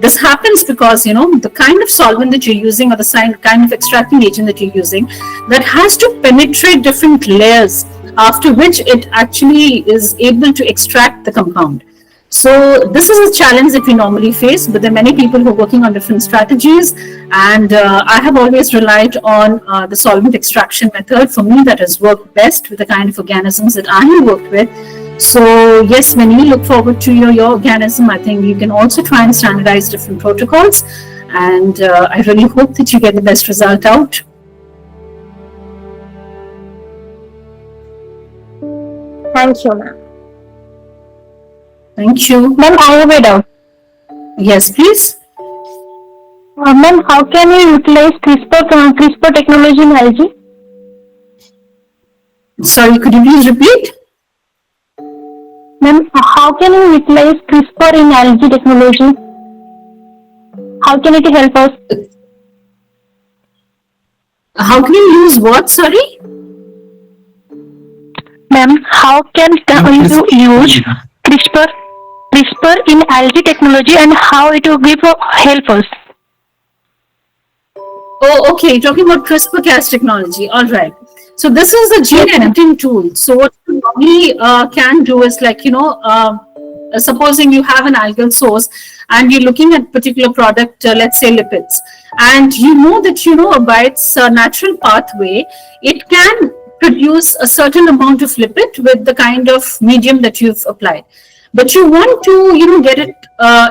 this happens because the kind of solvent that you're using, or the kind of extracting agent that you're using, that has to penetrate different layers, after which it actually is able to extract the compound. So this is a challenge that we normally face, but there are many people who are working on different strategies, and I have always relied on the solvent extraction method. For me, that has worked best with the kind of organisms that I have worked with. So yes, when you look forward to your organism, I think you can also try and standardize different protocols, and I really hope that you get the best result out. Thank you, ma'am. Thank you. Ma'am, I have a doubt. Yes, please. Ma'am, how can you utilize CRISPR technology in algae? Sorry, could you please repeat? Ma'am, how can you utilize CRISPR in algae technology? How can it help us? How can you use what? Sorry? Ma'am, how can you use CRISPR in algae technology, and how it will help us? Oh, okay. Talking about CRISPR-Cas technology. All right. So this is a gene editing tool. So what you normally can do is supposing you have an algal source and you're looking at particular product, let's say lipids, and that by its natural pathway, it can produce a certain amount of lipid with the kind of medium that you've applied. But you want to get it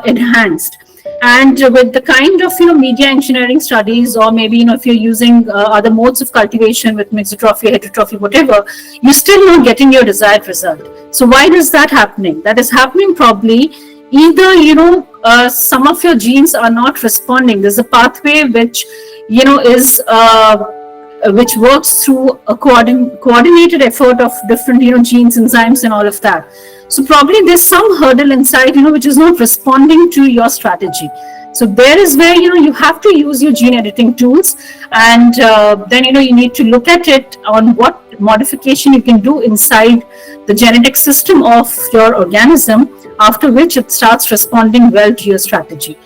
enhanced, and with the kind of media engineering studies, or maybe if you're using other modes of cultivation with mixotrophy, heterotrophy, whatever, you're still not getting your desired result. So why is that happening? That is happening probably either some of your genes are not responding. There's a pathway which is which works through a coordinated effort of different genes, enzymes, and all of that. So probably there's some hurdle inside which is not responding to your strategy. So there is where you have to use your gene editing tools, and then you need to look at it on what modification you can do inside the genetic system of your organism, after which it starts responding well to your strategy.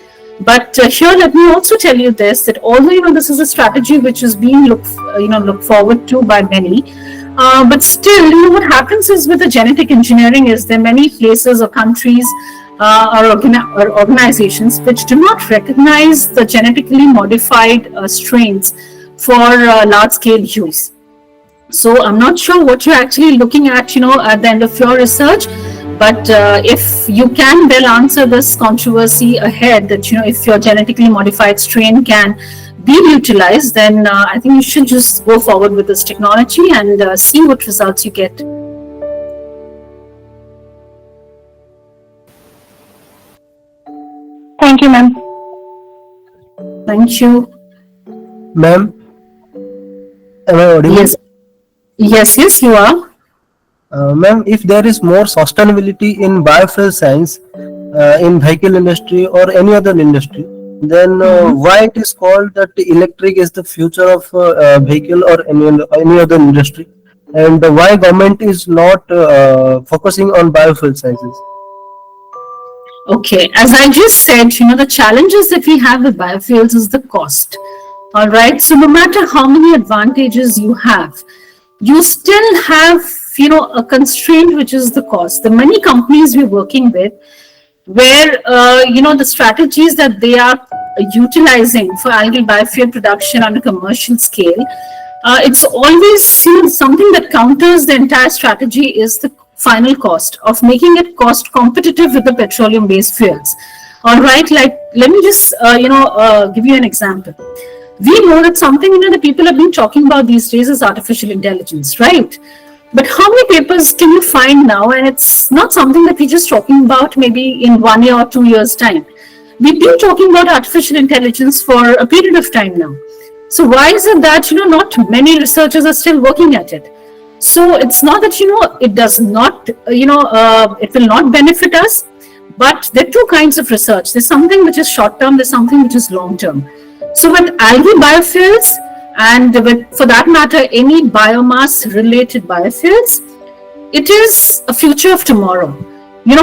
But here, let me also tell you this, that although this is a strategy which is being looked forward to by many, but still, what happens is with the genetic engineering is there are many places or countries or organizations which do not recognize the genetically modified strains for large-scale use. So I'm not sure what you're actually looking at, at the end of your research. But if you can well answer this controversy ahead, that if your genetically modified strain can be utilized, then I think you should just go forward with this technology and see what results you get. Thank you, ma'am. Thank you. Ma'am, am I audible? Yes, you are. Ma'am, if there is more sustainability in biofuel science, in vehicle industry or any other industry, then why it is called that electric is the future of vehicle or any other industry, and why government is not focusing on biofuel sciences? Okay, as I just said, the challenges that we have with biofuels is the cost. All right, so no matter how many advantages you have, you still have, a constraint, which is the cost. The many companies we're working with, where, the strategies that they are utilizing for algal biofuel production on a commercial scale, it's always something that counters the entire strategy is the final cost of making it cost competitive with the petroleum based fuels. All right, like let me just give you an example. We know that something that people have been talking about these days is artificial intelligence, right? But how many papers can you find now? And it's not something that we're just talking about maybe in 1 year or 2 years time. We've been talking about artificial intelligence for a period of time now. So why is it that not many researchers are still working at it? So it's not that it does not it will not benefit us, but there are two kinds of research. There's something which is short term, there's something which is long term. So with algal biofuels and with, for that matter, any biomass related biofuels, it is a future of tomorrow.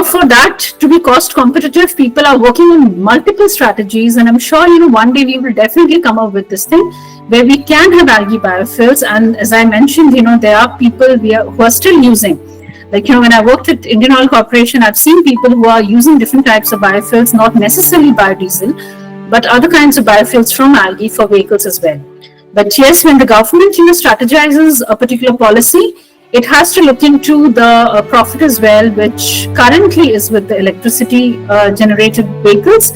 For that to be cost competitive, people are working on multiple strategies, and I'm sure one day we will definitely come up with this thing where we can have algae biofuels. And as I mentioned, there are people who are still using, like when I worked at Indian Oil Corporation, I've seen people who are using different types of biofuels, not necessarily biodiesel, but other kinds of biofuels from algae for vehicles as well. But yes, when the government strategizes a particular policy, it has to look into the profit as well, which currently is with the electricity generated vehicles.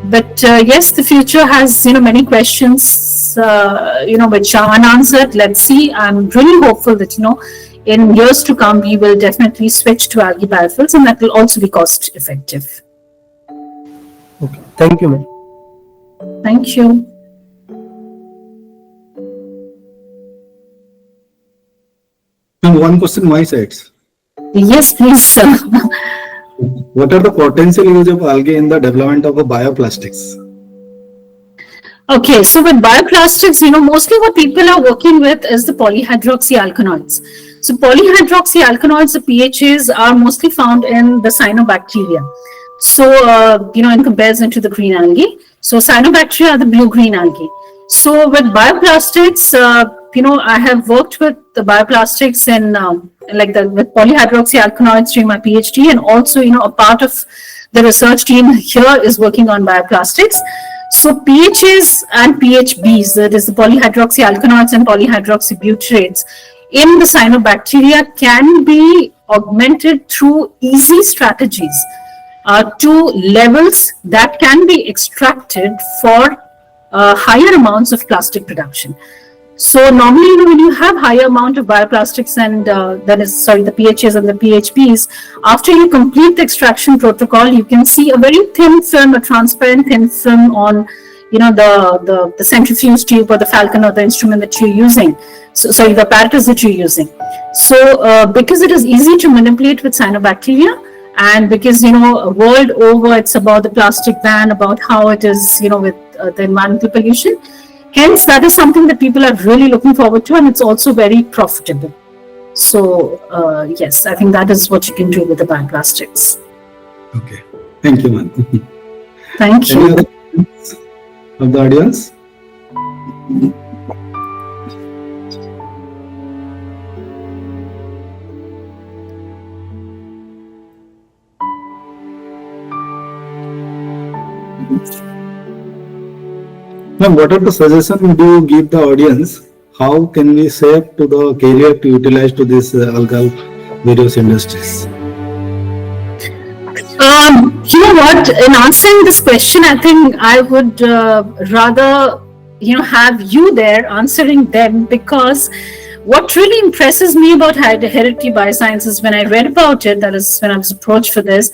But yes, the future has many questions which are unanswered. Let's see. I'm really hopeful that in years to come we will definitely switch to algae biofuels, and that will also be cost effective. Okay, thank you, ma'am. Thank you. One question my side. Yes, please, sir. What are the potential use of algae in the development of bioplastics? Okay, so with bioplastics, mostly what people are working with is the polyhydroxyalkanoids. So polyhydroxyalkanoids, the PHAs, are mostly found in the cyanobacteria. So, in comparison to the green algae. So cyanobacteria are the blue-green algae. So with bioplastics, I have worked with the bioplastics in with polyhydroxyalkanoids during my PhD, and also, a part of the research team here is working on bioplastics. So PHAs and PHBs, that is the polyhydroxyalkanoids and polyhydroxybutyrates in the cyanobacteria, can be augmented through easy strategies to levels that can be extracted for higher amounts of plastic production. So normally, when you have higher amount of bioplastics and the PHAs and the PHBs, after you complete the extraction protocol, you can see a very thin film, a transparent thin film on, the centrifuge tube or the falcon or the instrument that you're using. So, the apparatus that you're using. So, because it is easy to manipulate with cyanobacteria, and because, world over, it's about the plastic ban, about how it is, with the environmental pollution. Hence, that is something that people are really looking forward to, and it's also very profitable. So, yes, I think that is what you can do with the bioplastics. Okay. Thank you, ma'am. Thank you. Any other questions of the audience? Ma'am, what are the suggestions would you give the audience? How can we save to the career to utilize to this algal various industries? You know what? In answering this question, I think I would rather, have you there answering them, because what really impresses me about Hereditary Biosciences when I read about it, that is when I was approached for this,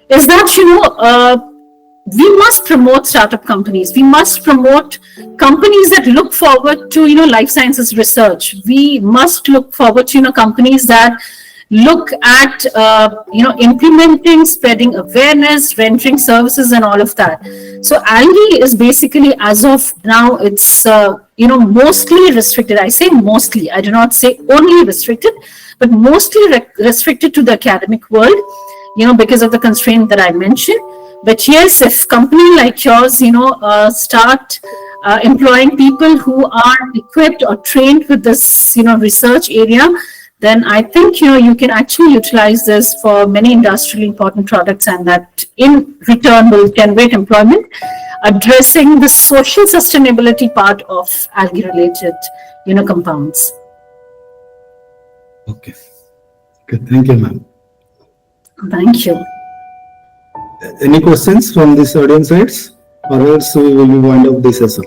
is that, we must promote startup companies. We must promote companies that look forward to, life sciences research. We must look forward to, companies that look at implementing, spreading awareness, rendering services, and all of that. So algae is basically, as of now, it's mostly restricted. I say mostly. I do not say only restricted, but mostly restricted to the academic world. Because of the constraint that I mentioned. But yes, if company like yours, start employing people who are equipped or trained with this, research area, then I think, you can actually utilize this for many industrially important products, and that in return will generate employment, addressing the social sustainability part of algae-related, compounds. Okay. Okay. Thank you, ma'am. Thank you. Any questions from this audience sides, or else we will wind up this session?